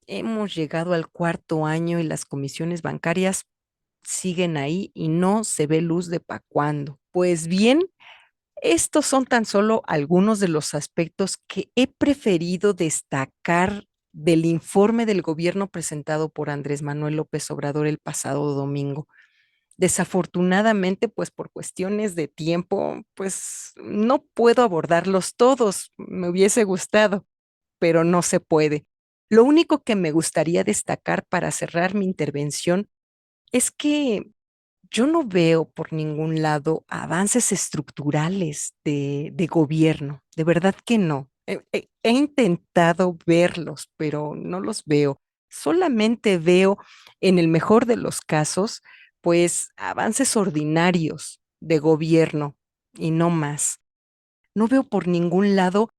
Hemos llegado al cuarto año y las comisiones bancarias siguen ahí y no se ve luz de pa' cuándo. Pues bien, estos son tan solo algunos de los aspectos que he preferido destacar del informe del gobierno presentado por Andrés Manuel López Obrador el pasado domingo. Desafortunadamente, pues por cuestiones de tiempo, pues no puedo abordarlos todos. Me hubiese gustado, pero no se puede. Lo único que me gustaría destacar para cerrar mi intervención es que yo no veo por ningún lado avances estructurales de gobierno, de verdad que no. He intentado verlos, pero no los veo. Solamente veo, en el mejor de los casos, pues avances ordinarios de gobierno y no más. No veo por ningún lado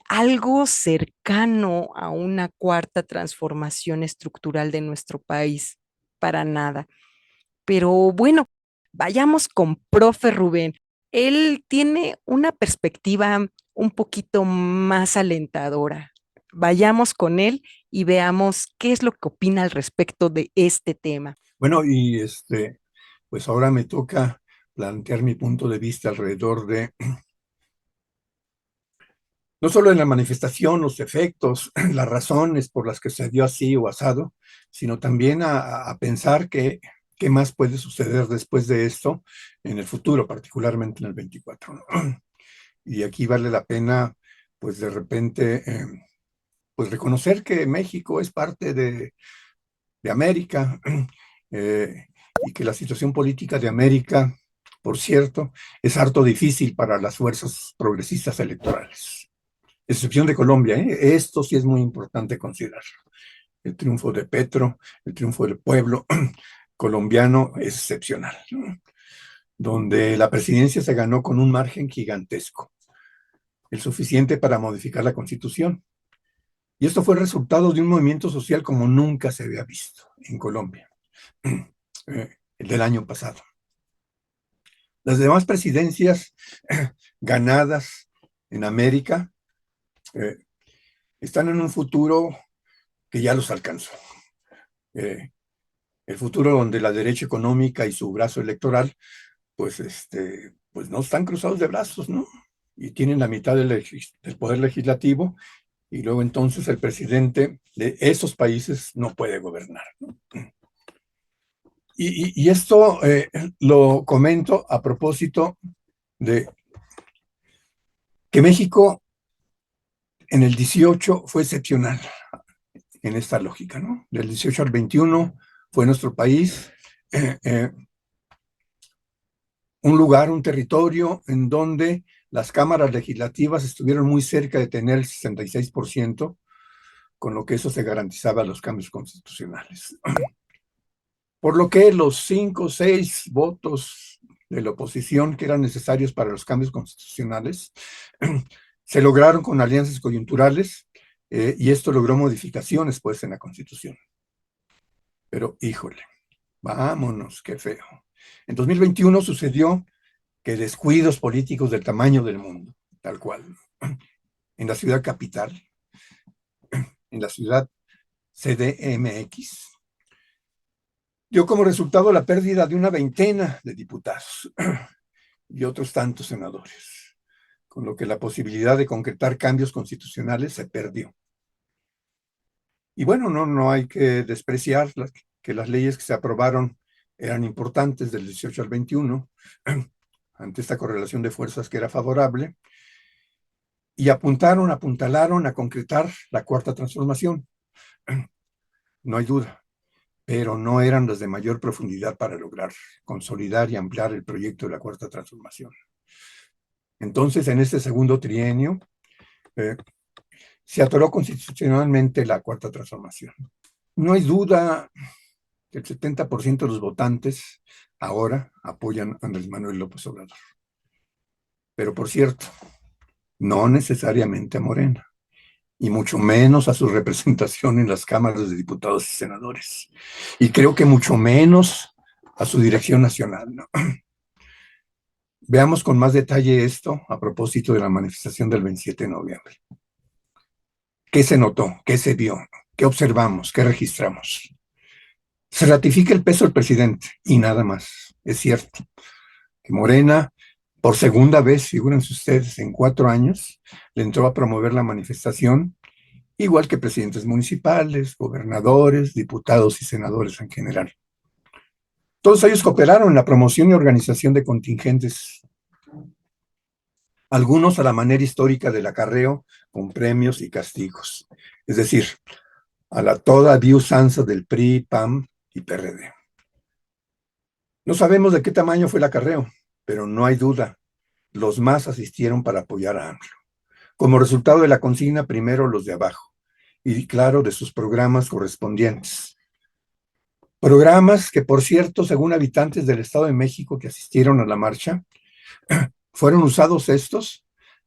algo cercano a una cuarta transformación estructural de nuestro país, para nada. Pero bueno, vayamos con profe Rubén. Él tiene una perspectiva un poquito más alentadora. Vayamos con él y veamos qué es lo que opina al respecto de este tema. Bueno, y pues ahora me toca plantear mi punto de vista alrededor de, no solo en la manifestación, los efectos, las razones por las que se dio así o asado, sino también a pensar qué más puede suceder después de esto en el futuro, particularmente en el 24, ¿no? Y aquí vale la pena, pues de repente, pues reconocer que México es parte de América, y que la situación política de América, por cierto, es harto difícil para las fuerzas progresistas electorales. Excepción de Colombia, ¿eh? Esto sí es muy importante considerarlo. El triunfo de Petro, el triunfo del pueblo colombiano es excepcional, ¿no? Donde la presidencia se ganó con un margen gigantesco, el suficiente para modificar la Constitución. Y esto fue el resultado de un movimiento social como nunca se había visto en Colombia, el del año pasado. Las demás presidencias ganadas en América están en un futuro que ya los alcanzó. El futuro donde la derecha económica y su brazo electoral, pues, pues no están cruzados de brazos, ¿no? Y tienen la mitad del poder legislativo, y luego entonces el presidente de esos países no puede gobernar, ¿no? Y esto lo comento a propósito de que México en el 18 fue excepcional en esta lógica, ¿no? Del 18 al 21 fue nuestro país un lugar, un territorio en donde las cámaras legislativas estuvieron muy cerca de tener el 66%, con lo que eso se garantizaba los cambios constitucionales. Por lo que los 5 o 6 votos de la oposición que eran necesarios para los cambios constitucionales se lograron con alianzas coyunturales, y esto logró modificaciones pues en la Constitución. Pero híjole, vámonos, qué feo. En 2021 sucedió que descuidos políticos del tamaño del mundo, tal cual, en la ciudad capital, en la ciudad CDMX, dio como resultado la pérdida de una veintena de diputados y otros tantos senadores, con lo que la posibilidad de concretar cambios constitucionales se perdió. Y bueno, no hay que despreciar que las leyes que se aprobaron eran importantes del 18 al 21, ante esta correlación de fuerzas que era favorable, y apuntalaron a concretar la cuarta transformación. No hay duda, pero no eran las de mayor profundidad para lograr consolidar y ampliar el proyecto de la cuarta transformación. Entonces, en este segundo trienio, se atoró constitucionalmente la cuarta transformación. No hay duda que el 70% de los votantes ahora apoyan a Andrés Manuel López Obrador. Pero por cierto, no necesariamente a Morena, y mucho menos a su representación en las cámaras de diputados y senadores. Y creo que mucho menos a su dirección nacional, ¿no? Veamos con más detalle esto a propósito de la manifestación del 27 de noviembre. ¿Qué se notó? ¿Qué se vio? ¿Qué observamos? ¿Qué registramos? Se ratifica el peso del presidente y nada más. Es cierto que Morena, por segunda vez, figúrense ustedes, en 4 años, le entró a promover la manifestación, igual que presidentes municipales, gobernadores, diputados y senadores en general. Todos ellos cooperaron en la promoción y organización de contingentes, algunos a la manera histórica del acarreo, con premios y castigos, es decir, a la toda usanza del PRI, PAN y PRD. No sabemos de qué tamaño fue el acarreo, pero no hay duda, los más asistieron para apoyar a AMLO. Como resultado de la consigna, primero los de abajo, y claro, de sus programas correspondientes. Programas que, por cierto, según habitantes del Estado de México que asistieron a la marcha, fueron usados estos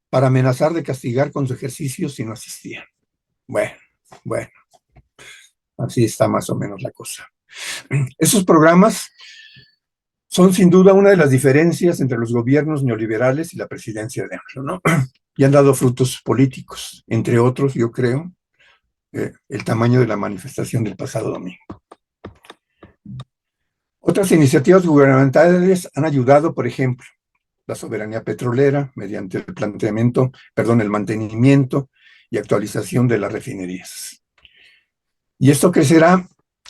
para amenazar de castigar con su ejercicio si no asistían. Bueno, así está más o menos la cosa. Esos programas son sin duda una de las diferencias entre los gobiernos neoliberales y la presidencia de AMLO, ¿no? Y han dado frutos políticos, entre otros, yo creo, el tamaño de la manifestación del pasado domingo. Otras iniciativas gubernamentales han ayudado, por ejemplo, la soberanía petrolera mediante el mantenimiento y actualización de las refinerías. Y esto crecerá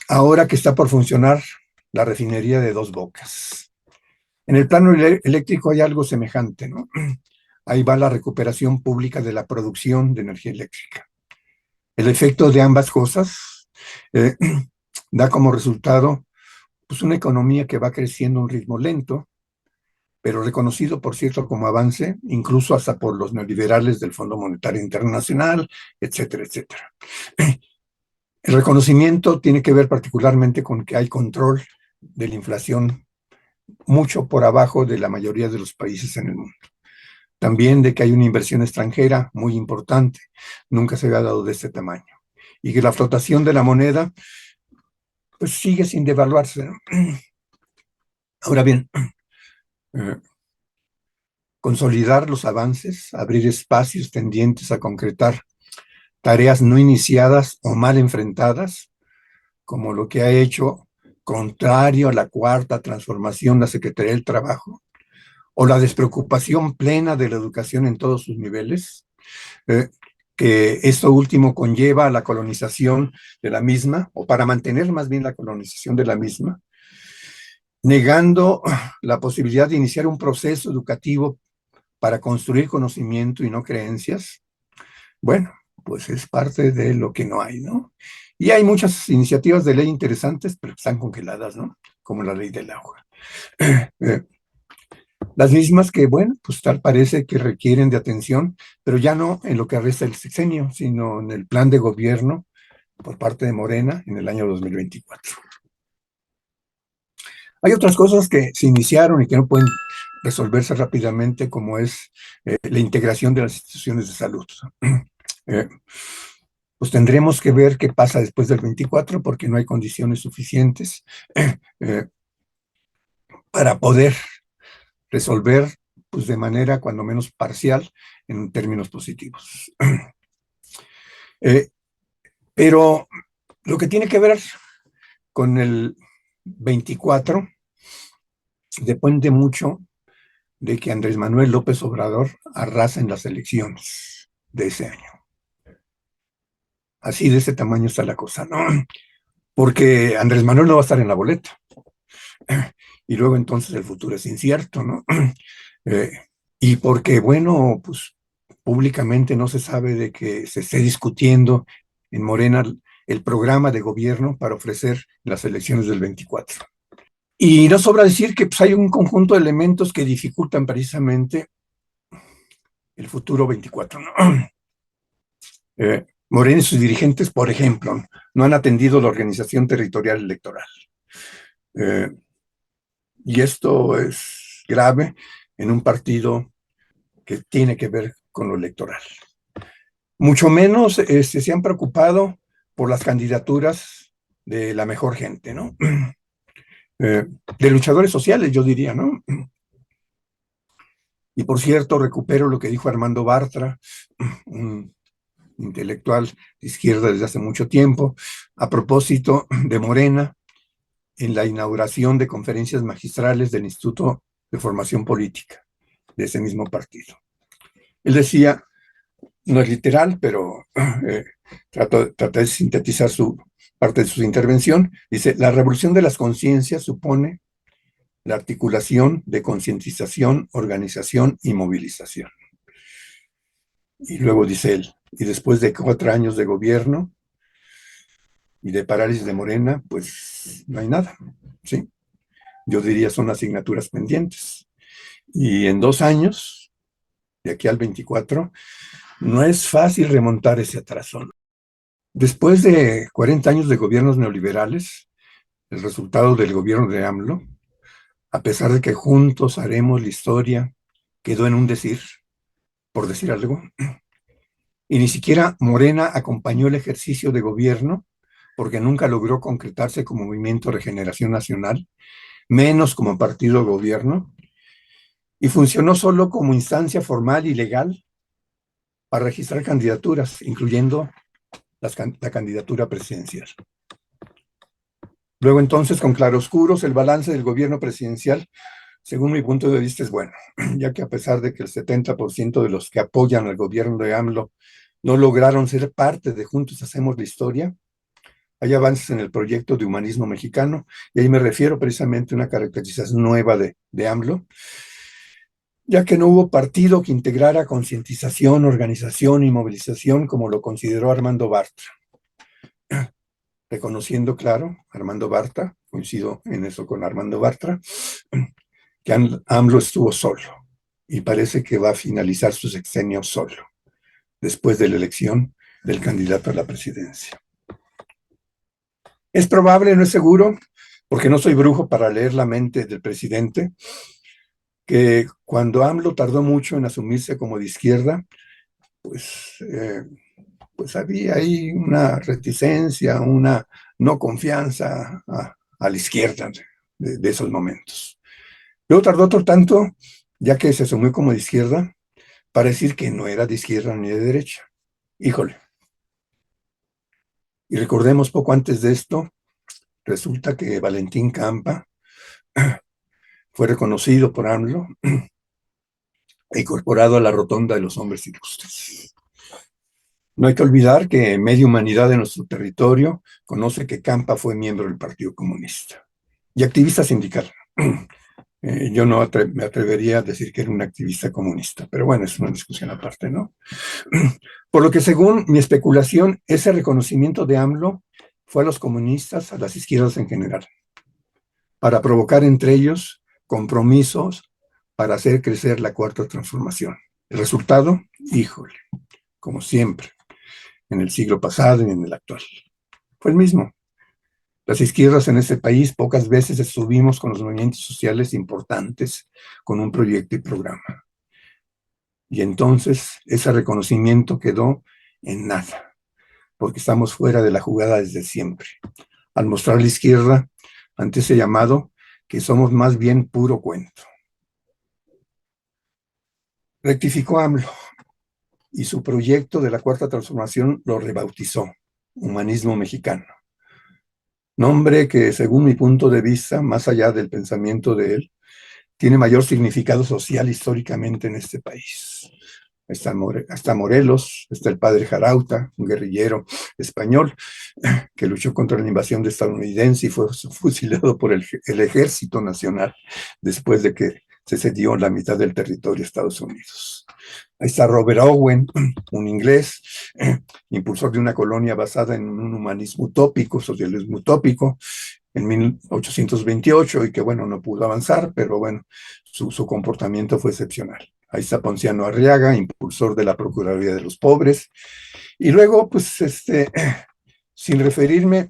ahora que está por funcionar la refinería de Dos Bocas. En el plano eléctrico hay algo semejante, ¿no? Ahí va la recuperación pública de la producción de energía eléctrica. El efecto de ambas cosas da como resultado pues, una economía que va creciendo a un ritmo lento, pero reconocido, por cierto, como avance, incluso hasta por los neoliberales del Fondo Monetario Internacional, etcétera, etcétera. El reconocimiento tiene que ver particularmente con que hay control de la inflación mucho por abajo de la mayoría de los países en el mundo. También de que hay una inversión extranjera muy importante, nunca se había dado de este tamaño. Y que la flotación de la moneda, pues sigue sin devaluarse, ¿no? Ahora bien, consolidar los avances, abrir espacios tendientes a concretar tareas no iniciadas o mal enfrentadas, como lo que ha hecho, contrario a la cuarta transformación, la Secretaría del Trabajo, o la despreocupación plena de la educación en todos sus niveles, que esto último conlleva a la colonización de la misma, o para mantener más bien la colonización de la misma, negando la posibilidad de iniciar un proceso educativo para construir conocimiento y no creencias. Bueno, pues es parte de lo que no hay, ¿no? Y hay muchas iniciativas de ley interesantes, pero están congeladas, ¿no? Como la ley del agua. Las mismas que, bueno, pues tal parece que requieren de atención, pero ya no en lo que resta del sexenio, sino en el plan de gobierno por parte de Morena en el año 2024. Hay otras cosas que se iniciaron y que no pueden resolverse rápidamente, como es la integración de las instituciones de salud. Pues tendremos que ver qué pasa después del 24, porque no hay condiciones suficientes para poder resolver pues, de manera cuando menos parcial en términos positivos. Pero lo que tiene que ver con el 24 depende mucho de que Andrés Manuel López Obrador arrasa en las elecciones de ese año. Así de ese tamaño está la cosa, ¿no? Porque Andrés Manuel no va a estar en la boleta. Y luego entonces el futuro es incierto, ¿no? Eh, y porque, bueno, pues públicamente no se sabe de que se esté discutiendo en Morena el programa de gobierno para ofrecer las elecciones del 24. Y no sobra decir que pues, hay un conjunto de elementos que dificultan precisamente el futuro 24, ¿no? Morena y sus dirigentes, por ejemplo, no han atendido la organización territorial electoral. Eh, y esto es grave en un partido que tiene que ver con lo electoral. Mucho menos se han preocupado por las candidaturas de la mejor gente, ¿no? De luchadores sociales, yo diría, ¿no? Y por cierto, recupero lo que dijo Armando Bartra, un intelectual de izquierda desde hace mucho tiempo, a propósito de Morena, en la inauguración de conferencias magistrales del Instituto de Formación Política de ese mismo partido. Él decía, no es literal, pero traté de sintetizar parte de su intervención, dice, la revolución de las conciencias supone la articulación de concientización, organización y movilización. Y luego dice él, y después de 4 años de gobierno y de parálisis de Morena, pues no hay nada, ¿sí? Yo diría son asignaturas pendientes. Y en 2 años, de aquí al 24, no es fácil remontar ese atraso. Después de 40 años de gobiernos neoliberales, el resultado del gobierno de AMLO, a pesar de que juntos haremos la historia, quedó en un decir, por decir algo, y ni siquiera Morena acompañó el ejercicio de gobierno porque nunca logró concretarse como Movimiento Regeneración Nacional, menos como partido de gobierno, y funcionó solo como instancia formal y legal para registrar candidaturas, incluyendo la candidatura presidencial. Luego entonces, con claroscuros, el balance del gobierno presidencial, según mi punto de vista, es bueno, ya que a pesar de que el 70% de los que apoyan al gobierno de AMLO no lograron ser parte de Juntos Hacemos la Historia, hay avances en el proyecto de humanismo mexicano, y ahí me refiero precisamente a una caracterización nueva de AMLO, ya que no hubo partido que integrara concientización, organización y movilización como lo consideró Armando Bartra. Reconociendo, claro, Armando Bartra, coincido en eso con Armando Bartra, que AMLO estuvo solo y parece que va a finalizar su sexenio solo, después de la elección del candidato a la presidencia. Es probable, no es seguro, porque no soy brujo para leer la mente del presidente, que cuando AMLO tardó mucho en asumirse como de izquierda, pues había ahí una reticencia, una no confianza a la izquierda de esos momentos. Luego tardó otro tanto, ya que se asumió como de izquierda, para decir que no era de izquierda ni de derecha. Híjole. Y recordemos poco antes de esto, resulta que Valentín Campa fue reconocido por AMLO e incorporado a la rotonda de los hombres ilustres. No hay que olvidar que media humanidad de nuestro territorio conoce que Campa fue miembro del Partido Comunista y activista sindical. Yo no me atrevería a decir que era un activista comunista, pero bueno, es una discusión aparte, ¿no? Por lo que según mi especulación, ese reconocimiento de AMLO fue a los comunistas, a las izquierdas en general, para provocar entre ellos compromisos para hacer crecer la cuarta transformación. El resultado, híjole, como siempre, en el siglo pasado y en el actual, fue el mismo. Las izquierdas en este país pocas veces estuvimos con los movimientos sociales importantes con un proyecto y programa. Y entonces ese reconocimiento quedó en nada, porque estamos fuera de la jugada desde siempre. Al mostrar a la izquierda ante ese llamado que somos más bien puro cuento. Rectificó AMLO y su proyecto de la Cuarta Transformación lo rebautizó, Humanismo Mexicano. Nombre que, según mi punto de vista, más allá del pensamiento de él, tiene mayor significado social históricamente en este país. está Morelos, está el padre Jarauta, un guerrillero español que luchó contra la invasión estadounidense y fue fusilado por el Ejército Nacional después de que se cedió la mitad del territorio de Estados Unidos. Ahí está Robert Owen, un inglés, impulsor de una colonia basada en un humanismo utópico, socialismo utópico, en 1828, y que, bueno, no pudo avanzar, pero bueno, su comportamiento fue excepcional. Ahí está Ponciano Arriaga, impulsor de la Procuraduría de los Pobres. Y luego, pues, sin referirme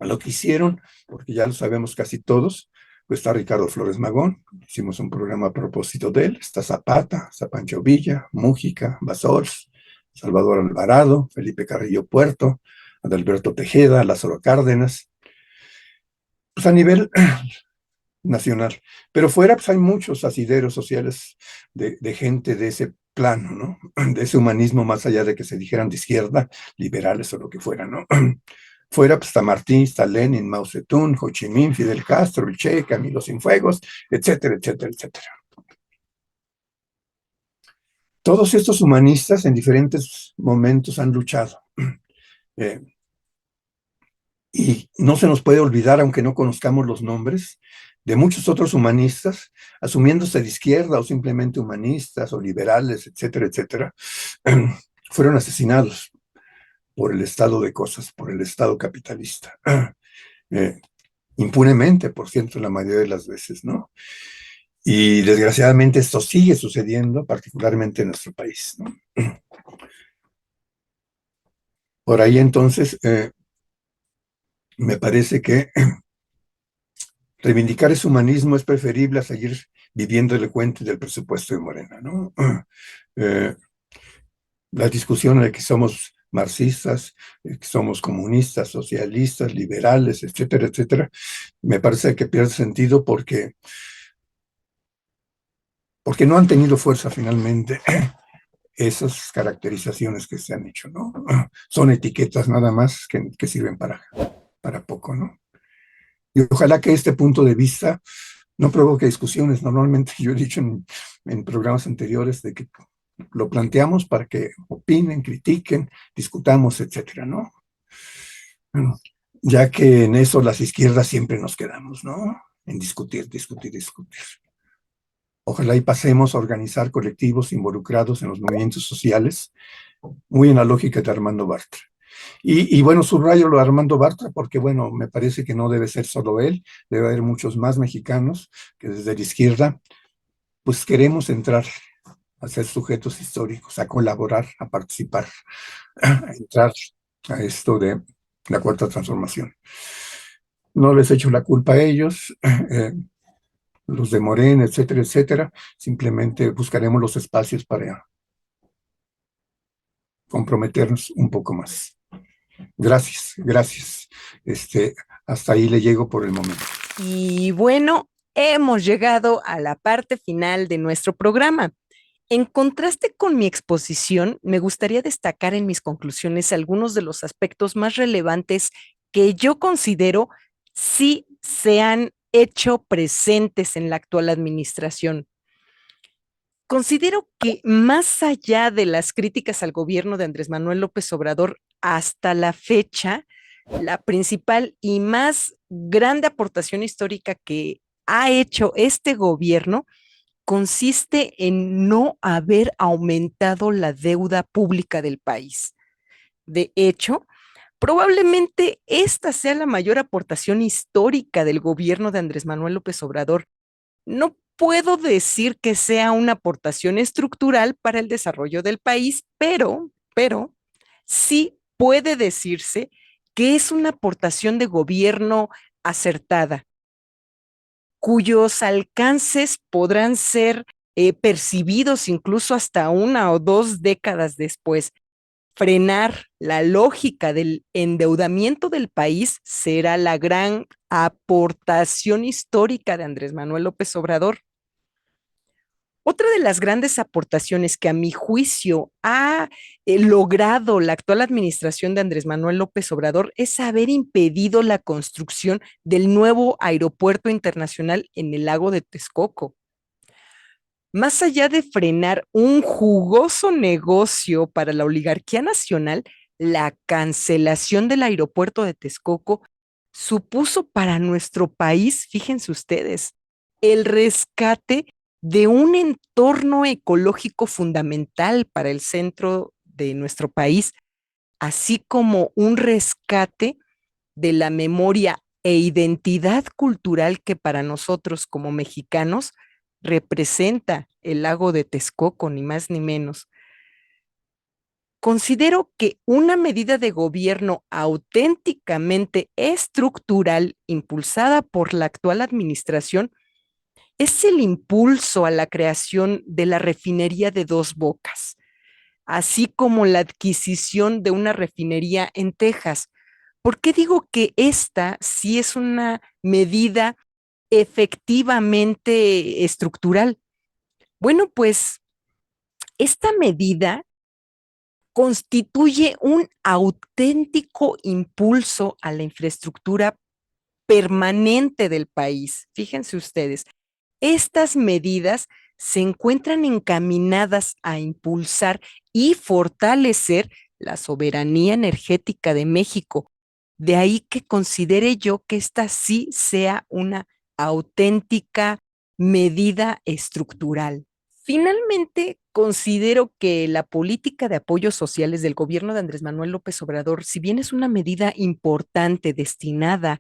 a lo que hicieron, porque ya lo sabemos casi todos, pues está Ricardo Flores Magón, hicimos un programa a propósito de él, está Zapata, está Pancho Villa, Mújica, Bassols, Salvador Alvarado, Felipe Carrillo Puerto, Adalberto Tejeda, Lázaro Cárdenas, pues a nivel nacional. Pero fuera, pues hay muchos asideros sociales de gente de ese plano, ¿no? De ese humanismo más allá de que se dijeran de izquierda, liberales o lo que fuera, ¿no? Fuera, pues está Martín, está Lenin, Mao Zedong, Ho Chi Minh, Fidel Castro, el Che, Camilo Cienfuegos, etcétera, etcétera, etcétera. Todos estos humanistas en diferentes momentos han luchado. Eh, y no se nos puede olvidar, aunque no conozcamos los nombres, de muchos otros humanistas, asumiéndose de izquierda o simplemente humanistas o liberales, etcétera, etcétera, fueron asesinados por el estado de cosas, por el estado capitalista. Impunemente, por cierto, la mayoría de las veces, ¿no? Y desgraciadamente esto sigue sucediendo, particularmente en nuestro país, ¿no? Por ahí entonces, me parece que reivindicar ese humanismo es preferible a seguir viviendo el cuento del presupuesto de Morena, ¿no? La discusión de que somos marxistas, que somos comunistas, socialistas, liberales, etcétera, etcétera, me parece que pierde sentido porque no han tenido fuerza finalmente esas caracterizaciones que se han hecho, ¿no? Son etiquetas nada más que sirven para poco, ¿no? Y ojalá que este punto de vista no provoque discusiones. Normalmente yo he dicho en programas anteriores de que lo planteamos para que opinen, critiquen, discutamos, etcétera, ¿no? Bueno, ya que en eso las izquierdas siempre nos quedamos, ¿no? En discutir, discutir, discutir. Ojalá y pasemos a organizar colectivos involucrados en los movimientos sociales, muy en la lógica de Armando Bartra. Y bueno, subrayo lo de Armando Bartra porque, bueno, me parece que no debe ser solo él, debe haber muchos más mexicanos que desde la izquierda, pues queremos entrar a ser sujetos históricos, a colaborar, a participar, a entrar a esto de la Cuarta Transformación. No les echo la culpa a ellos, los de Morena, etcétera, etcétera. Simplemente buscaremos los espacios para comprometernos un poco más. Gracias, gracias. Hasta ahí le llego por el momento. Y bueno, hemos llegado a la parte final de nuestro programa. En contraste con mi exposición, me gustaría destacar en mis conclusiones algunos de los aspectos más relevantes que yo considero sí se han hecho presentes en la actual administración. Considero que más allá de las críticas al gobierno de Andrés Manuel López Obrador, hasta la fecha, la principal y más grande aportación histórica que ha hecho este gobierno consiste en no haber aumentado la deuda pública del país. De hecho, probablemente esta sea la mayor aportación histórica del gobierno de Andrés Manuel López Obrador. No puedo decir que sea una aportación estructural para el desarrollo del país, pero sí puede decirse que es una aportación de gobierno acertada, cuyos alcances podrán ser percibidos incluso hasta 1 o 2 décadas después. Frenar la lógica del endeudamiento del país será la gran aportación histórica de Andrés Manuel López Obrador. Otra de las grandes aportaciones que a mi juicio ha logrado la actual administración de Andrés Manuel López Obrador es haber impedido la construcción del nuevo aeropuerto internacional en el lago de Texcoco. Más allá de frenar un jugoso negocio para la oligarquía nacional, la cancelación del aeropuerto de Texcoco supuso para nuestro país, fíjense ustedes, el rescate de un entorno ecológico fundamental para el centro de nuestro país, así como un rescate de la memoria e identidad cultural que para nosotros como mexicanos representa el lago de Texcoco, ni más ni menos. Considero que una medida de gobierno auténticamente estructural impulsada por la actual administración es el impulso a la creación de la refinería de Dos Bocas, así como la adquisición de una refinería en Texas. ¿Por qué digo que esta sí es una medida efectivamente estructural? Bueno, pues esta medida constituye un auténtico impulso a la infraestructura permanente del país. Fíjense ustedes, estas medidas se encuentran encaminadas a impulsar y fortalecer la soberanía energética de México. De ahí que considere yo que esta sí sea una auténtica medida estructural. Finalmente, considero que la política de apoyos sociales del gobierno de Andrés Manuel López Obrador, si bien es una medida importante destinada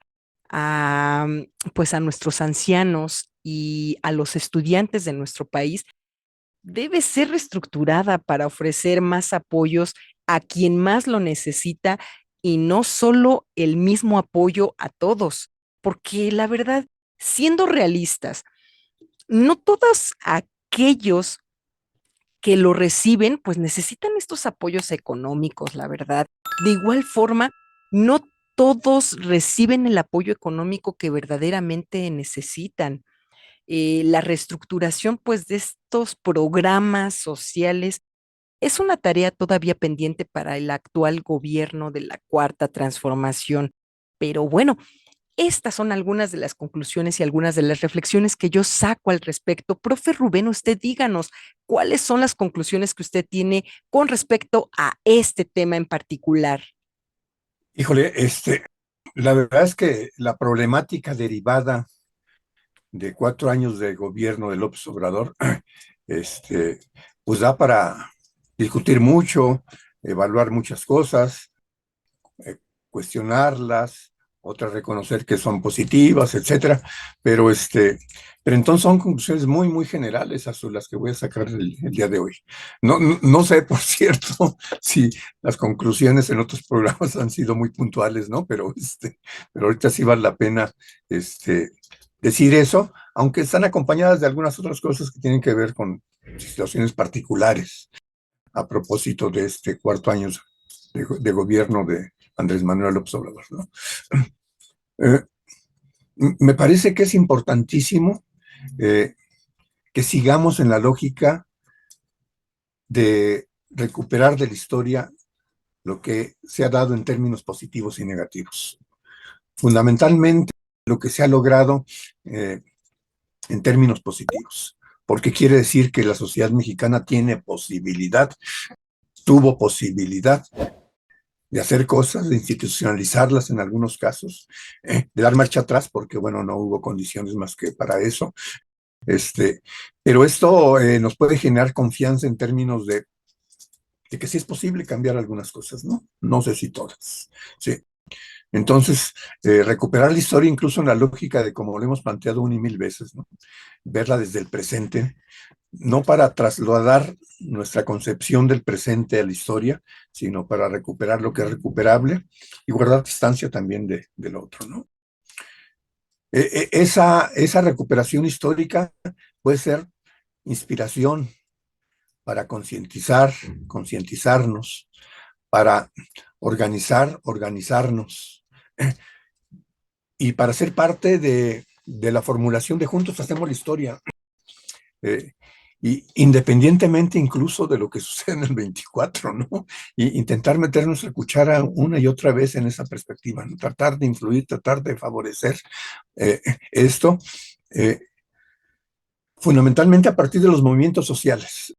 a, pues a nuestros ancianos y a los estudiantes de nuestro país, debe ser reestructurada para ofrecer más apoyos a quien más lo necesita y no solo el mismo apoyo a todos, porque la verdad, siendo realistas, no todos aquellos que lo reciben, pues necesitan estos apoyos económicos, la verdad. De igual forma, no todos reciben el apoyo económico que verdaderamente necesitan. La reestructuración, pues, de estos programas sociales es una tarea todavía pendiente para el actual gobierno de la Cuarta Transformación. Pero bueno, estas son algunas de las conclusiones y algunas de las reflexiones que yo saco al respecto. Profe Rubén, usted díganos cuáles son las conclusiones que usted tiene con respecto a este tema en particular. Híjole, la verdad es que la problemática derivada de 4 años de gobierno de López Obrador, este, pues da para discutir mucho, evaluar muchas cosas, eh, cuestionarlas, otras reconocer que son positivas, etcétera, pero pero entonces son conclusiones muy, muy generales a las que voy a sacar el día de hoy. No sé, por cierto, si las conclusiones en otros programas han sido muy puntuales, ¿no? Pero ahorita sí vale la pena decir eso, aunque están acompañadas de algunas otras cosas que tienen que ver con situaciones particulares a propósito de este 4 año de gobierno de Andrés Manuel López Obrador, ¿no? Eh, Me parece que es importantísimo eh, que sigamos en la lógica de recuperar de la historia lo que se ha dado en términos positivos y negativos. Fundamentalmente, lo que se ha logrado en términos positivos, porque quiere decir que la sociedad mexicana tiene posibilidad, tuvo posibilidad de hacer cosas, de institucionalizarlas en algunos casos, de dar marcha atrás, porque bueno, no hubo condiciones más que para eso. Pero esto nos puede generar confianza en términos de que sí es posible cambiar algunas cosas, ¿no? No sé si todas, sí. Entonces, recuperar la historia incluso en la lógica de como lo hemos planteado una y mil veces, ¿no? Verla desde el presente, no para trasladar nuestra concepción del presente a la historia, sino para recuperar lo que es recuperable y guardar distancia también del otro, ¿no? Esa recuperación histórica puede ser inspiración para concientizarnos, para organizarnos y para ser parte de la formulación de Juntos Hacemos la Historia. Y independientemente incluso de lo que sucede en el 24, ¿no? Y intentar meternos la cuchara una y otra vez en esa perspectiva, ¿no? Tratar de influir, tratar de favorecer esto. fundamentalmente a partir de los movimientos sociales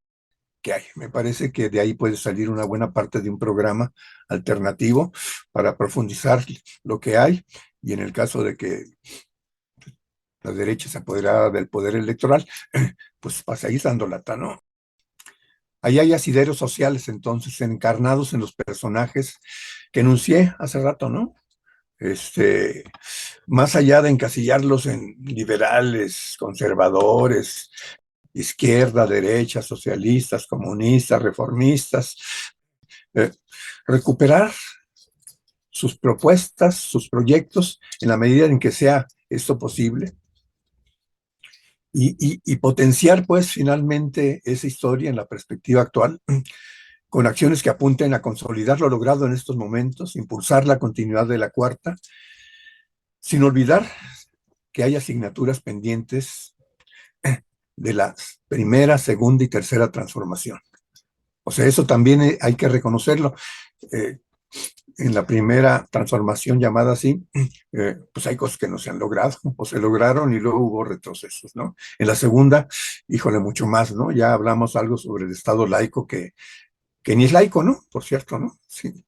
que hay. Me parece que de ahí puede salir una buena parte de un programa alternativo para profundizar lo que hay, y en el caso de que la derecha se apoderara del poder electoral, pues para seguir dando lata, ¿no? Ahí hay asideros sociales, entonces, encarnados en los personajes que enuncié hace rato, ¿no? Más allá de encasillarlos en liberales, conservadores, izquierda, derecha, socialistas, comunistas, reformistas, eh, recuperar sus propuestas, sus proyectos, en la medida en que sea esto posible, y potenciar, pues, finalmente esa historia en la perspectiva actual, con acciones que apunten a consolidar lo logrado en estos momentos, impulsar la continuidad de la cuarta, sin olvidar que hay asignaturas pendientes de la primera, segunda y tercera transformación. O sea, eso también hay que reconocerlo. Eh, en la primera transformación llamada así, pues hay cosas que no se han logrado, o se lograron y luego hubo retrocesos, ¿no? En la segunda, híjole, mucho más, ¿no? Ya hablamos algo sobre el Estado laico que ni es laico, ¿no? Por cierto, ¿no? Sí,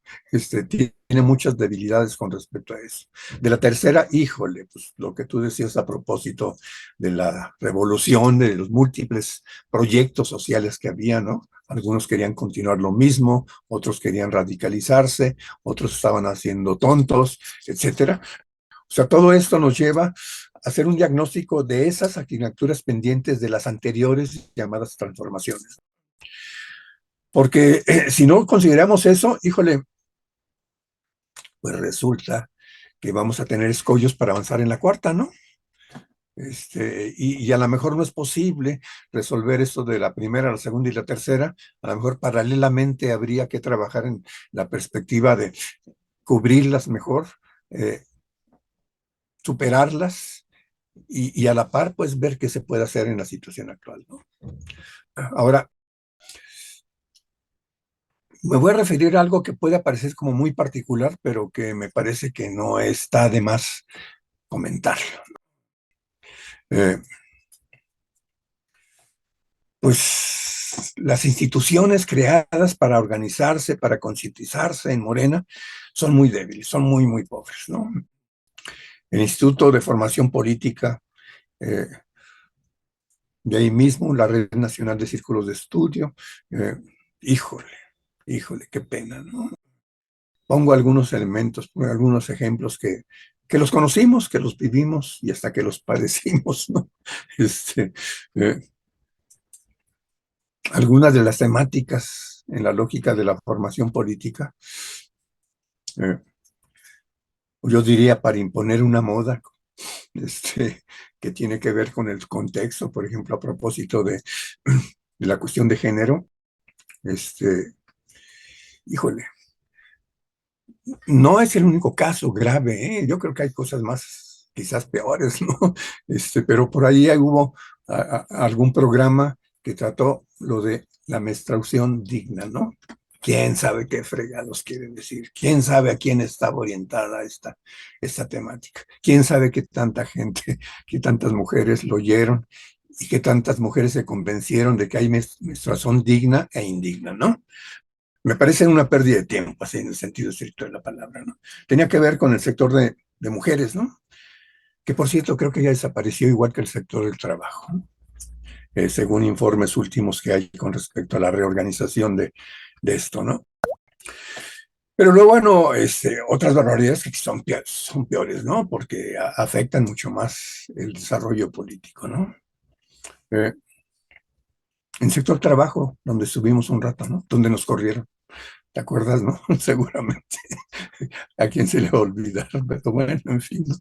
tiene muchas debilidades con respecto a eso. De la tercera, híjole, pues lo que tú decías a propósito de la revolución, de los múltiples proyectos sociales que había, ¿no? Algunos querían continuar lo mismo, otros querían radicalizarse, otros estaban haciendo tontos, etcétera. O sea, todo esto nos lleva a hacer un diagnóstico de esas asignaturas pendientes de las anteriores llamadas transformaciones. Porque si no consideramos eso, híjole, pues resulta que vamos a tener escollos para avanzar en la cuarta, ¿no? Y a lo mejor no es posible resolver esto de la primera, la segunda y la tercera. A lo mejor paralelamente habría que trabajar en la perspectiva de cubrirlas mejor, eh, superarlas y a la par, pues ver qué se puede hacer en la situación actual, ¿no? Ahora, me voy a referir a algo que puede parecer como muy particular, pero que me parece que no está de más comentarlo. Eh, pues las instituciones creadas para organizarse, para concientizarse en Morena, son muy débiles, son muy, muy pobres, ¿no? El Instituto de Formación Política, eh, de ahí mismo, la Red Nacional de Círculos de Estudio, eh, híjole, híjole, qué pena, ¿no? Pongo algunos elementos, algunos ejemplos que los conocimos, que los vivimos y hasta que los padecimos, ¿no? Este, eh, Algunas de las temáticas en la lógica de la formación política, eh, yo diría para imponer una moda, que tiene que ver con el contexto, por ejemplo, a propósito de la cuestión de género, híjole, no es el único caso grave, ¿eh? Yo creo que hay cosas más, quizás peores, ¿no? Pero por ahí hubo algún programa que trató lo de la menstruación digna, ¿no? ¿Quién sabe qué fregados quieren decir? ¿Quién sabe a quién estaba orientada esta temática? ¿Quién sabe qué tanta gente, qué tantas mujeres lo oyeron y qué tantas mujeres se convencieron de que hay menstruación digna e indigna, ¿no? Me parece una pérdida de tiempo, así en el sentido estricto de la palabra, ¿no? Tenía que ver con el sector de mujeres, ¿no? Que por cierto creo que ya desapareció igual que el sector del trabajo, ¿no? Según informes últimos que hay con respecto a la reorganización de esto, ¿no? Pero luego, bueno, otras barbaridades que son peores, ¿no? Porque afectan mucho más el desarrollo político, ¿no? En el sector trabajo, donde estuvimos un rato, ¿no? Donde nos corrieron. ¿Te acuerdas, no? Seguramente. ¿A quién se le va a olvidar? Pero bueno, en fin, ¿no?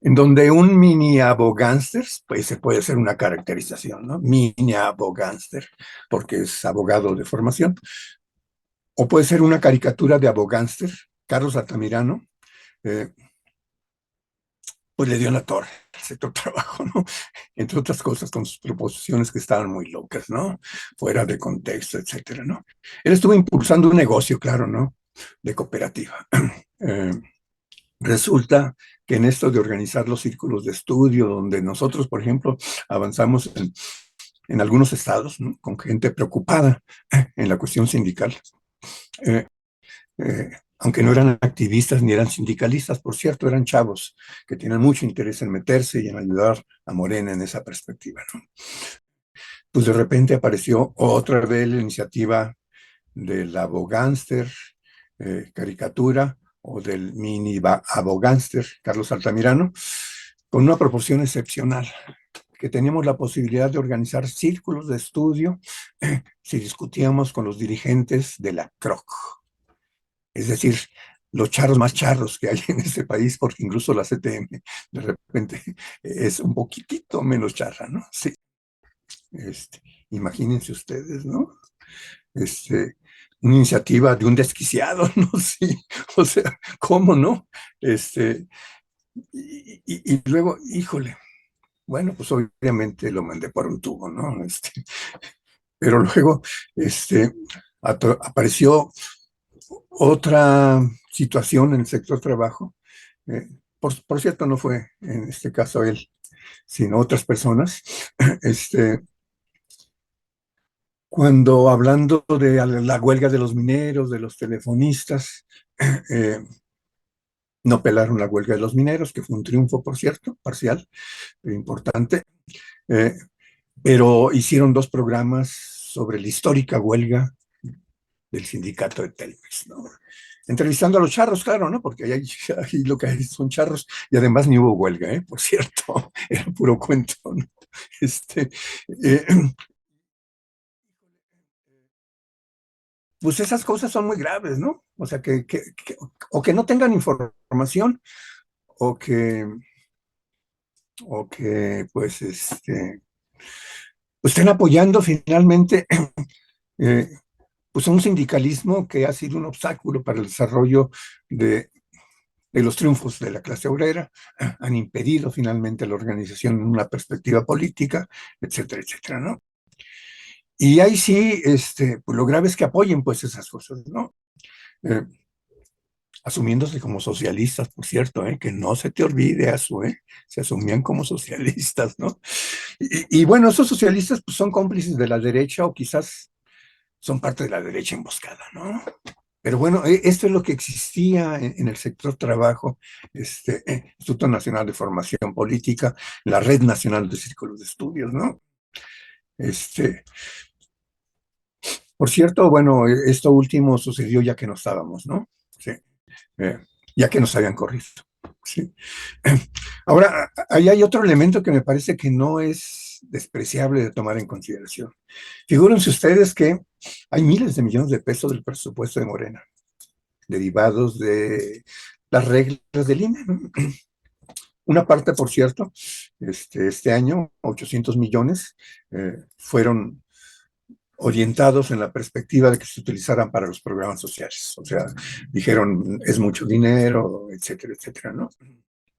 En donde un mini abogánster, pues se puede hacer una caracterización, ¿no? Mini abogánster, porque es abogado de formación. O puede ser una caricatura de abogánster, Carlos Altamirano, pues le dio en la torre al sector trabajo, ¿no? Entre otras cosas, con sus proposiciones que estaban muy locas, ¿no? Fuera de contexto, etcétera, ¿no? Él estuvo impulsando un negocio, claro, ¿no? De cooperativa. resulta que en esto de organizar los círculos de estudio, donde nosotros, por ejemplo, avanzamos en algunos estados, ¿no?, con gente preocupada en la cuestión sindical, eh, aunque no eran activistas ni eran sindicalistas, por cierto, eran chavos que tienen mucho interés en meterse y en ayudar a Morena en esa perspectiva, ¿no? Pues de repente apareció otra vez la iniciativa del abogánster, caricatura, o del mini abogánster Carlos Altamirano, con una proporción excepcional, que teníamos la posibilidad de organizar círculos de estudio si discutíamos con los dirigentes de la CROC, es decir, los charros más charros que hay en este país, porque incluso la CTM de repente es un poquitito menos charra, ¿no? Sí. Imagínense ustedes, ¿no? Una iniciativa de un desquiciado, ¿no? Sí, o sea, ¿cómo no? Y luego, híjole, bueno, pues obviamente lo mandé por un tubo, ¿no? Pero luego, apareció otra situación en el sector trabajo. Por cierto, no fue en este caso él, sino otras personas. Cuando hablando de la huelga de los mineros, de los telefonistas, no pelaron la huelga de los mineros, que fue un triunfo, por cierto, parcial, pero importante, pero hicieron 2 programas sobre la histórica huelga del sindicato de Telmex, ¿no? Entrevistando a los charros, claro, ¿no? Porque ahí lo que hay son charros, y además ni hubo huelga, por cierto, era puro cuento, ¿no? Pues esas cosas son muy graves, ¿no? O sea, o que no tengan información, o que, pues, pues estén apoyando finalmente, pues un sindicalismo que ha sido un obstáculo para el desarrollo de los triunfos de la clase obrera, han impedido finalmente la organización en una perspectiva política, etcétera, etcétera, ¿no? Y ahí sí, pues lo grave es que apoyen pues esas cosas, ¿no? Asumiéndose como socialistas, por cierto, que no se te olvide eso, se asumían como socialistas, ¿no? Y bueno, esos socialistas pues son cómplices de la derecha o quizás son parte de la derecha emboscada, ¿no? Pero bueno, esto es lo que existía en el sector trabajo, Instituto Nacional de Formación Política, la Red Nacional de Círculos de Estudios, ¿no? Por cierto, bueno, esto último sucedió ya que no estábamos, ¿no? Sí, ya que nos habían corrido, sí. Ahora, ahí hay otro elemento que me parece que no es despreciable de tomar en consideración. Figúrense ustedes que hay miles de millones de pesos del presupuesto de Morena, derivados de las reglas del INE, ¿no? Una parte, por cierto, este año, 800 millones, fueron orientados en la perspectiva de que se utilizaran para los programas sociales. O sea, dijeron, es mucho dinero, etcétera, etcétera, ¿no?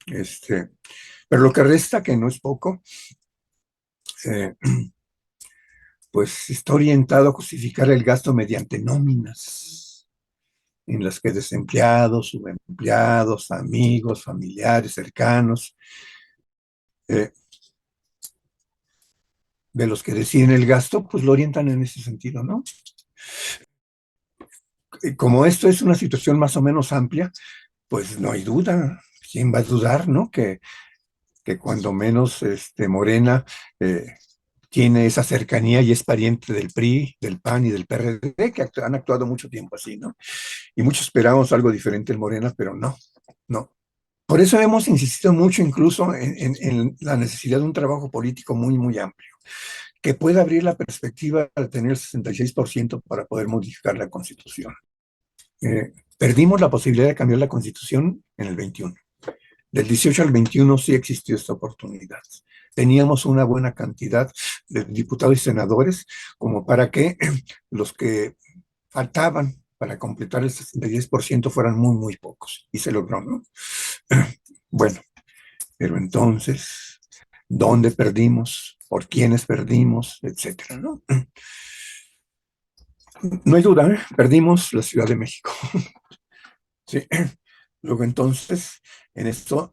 Pero lo que resta, que no es poco, pues está orientado a justificar el gasto mediante nóminas, en las que desempleados, subempleados, amigos, familiares, cercanos, de los que deciden el gasto, pues lo orientan en ese sentido, ¿no? Como esto es una situación más o menos amplia, pues no hay duda. ¿Quién va a dudar, no? Que cuando menos Morena tiene esa cercanía y es pariente del PRI, del PAN y del PRD, que han actuado mucho tiempo así, ¿no? Y muchos esperamos algo diferente en Morena, pero no, no. Por eso hemos insistido mucho incluso en la necesidad de un trabajo político muy, muy amplio, que pueda abrir la perspectiva de tener el 66% para poder modificar la Constitución. Perdimos la posibilidad de cambiar la Constitución en el 21. Del 18 al 21 sí existió esta oportunidad. Teníamos una buena cantidad de diputados y senadores como para que los que faltaban para completar el 66% fueran muy, muy pocos. Y se logró, ¿no? Bueno, pero entonces, ¿dónde perdimos? ¿Por quiénes perdimos? Etcétera, ¿no? No hay duda, perdimos la Ciudad de México. Sí, Luego entonces, en esto,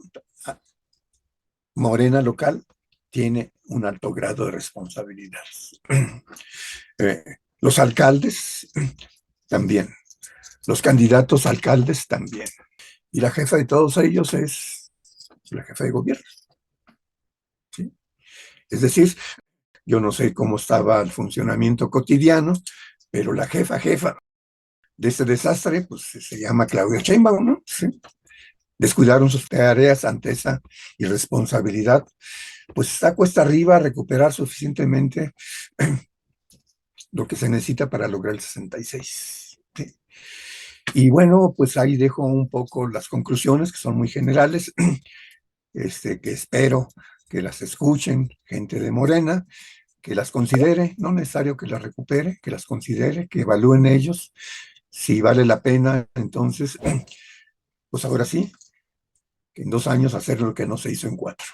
Morena local tiene un alto grado de responsabilidad. Los alcaldes también, los candidatos a alcaldes también. Y la jefa de todos ellos es la jefa de gobierno. ¿Sí? Es decir, yo no sé cómo estaba el funcionamiento cotidiano, pero la jefa de este desastre, pues se llama Claudia Sheinbaum, ¿no? ¿Sí? Descuidaron sus tareas ante esa irresponsabilidad, pues está cuesta arriba recuperar suficientemente lo que se necesita para lograr el 66. ¿Sí? Y bueno, pues ahí dejo un poco las conclusiones, que son muy generales, que espero que las escuchen gente de Morena, que las considere, no necesario que las recupere, que las considere, que evalúen ellos, si vale la pena, entonces, pues ahora sí, que en 2 años hacer lo que no se hizo en 4.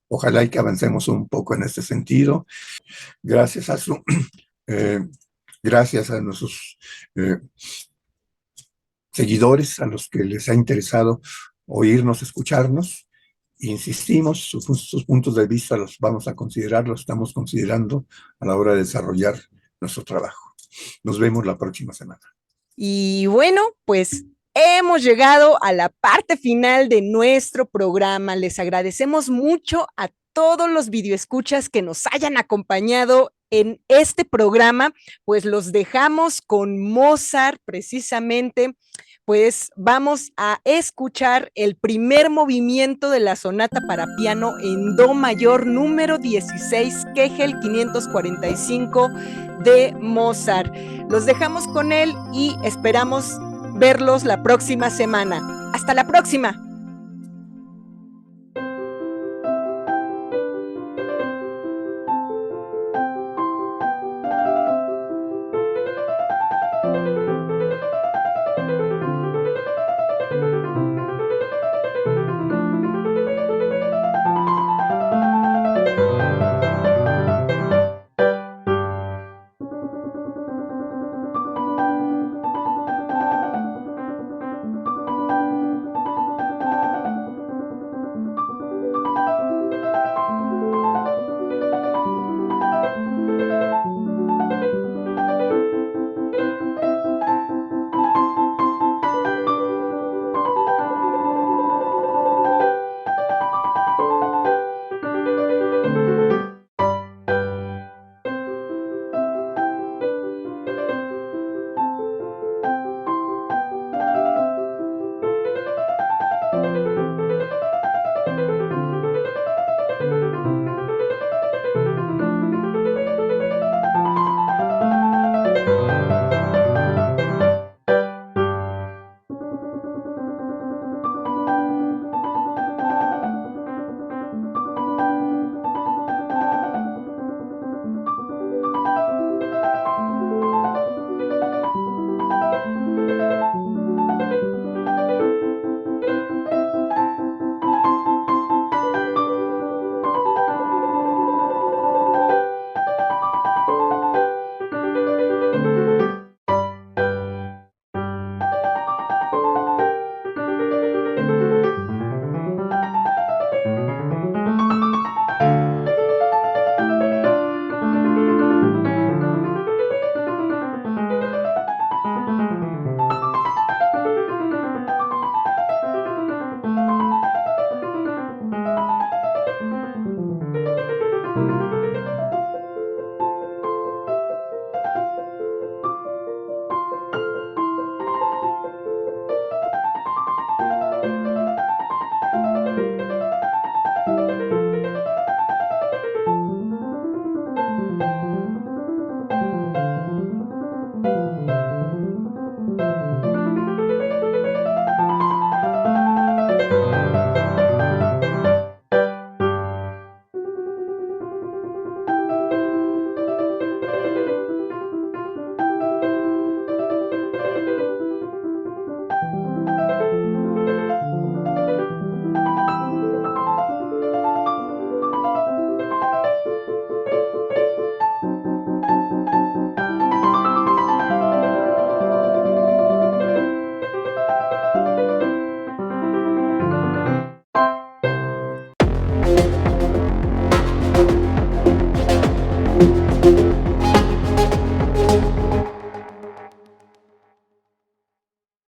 Ojalá y que avancemos un poco en este sentido. Gracias a gracias a nuestros seguidores, a los que les ha interesado oírnos, escucharnos. Insistimos, sus puntos de vista los vamos a considerar, los estamos considerando a la hora de desarrollar nuestro trabajo. Nos vemos la próxima semana. Y bueno, pues hemos llegado a la parte final de nuestro programa. Les agradecemos mucho a todos los videoescuchas que nos hayan acompañado en este programa, pues los dejamos con Mozart precisamente. Pues vamos a escuchar el primer movimiento de la sonata para piano en do mayor número 16, Kegel 545 de Mozart. Los dejamos con él y esperamos verlos la próxima semana. Hasta la próxima.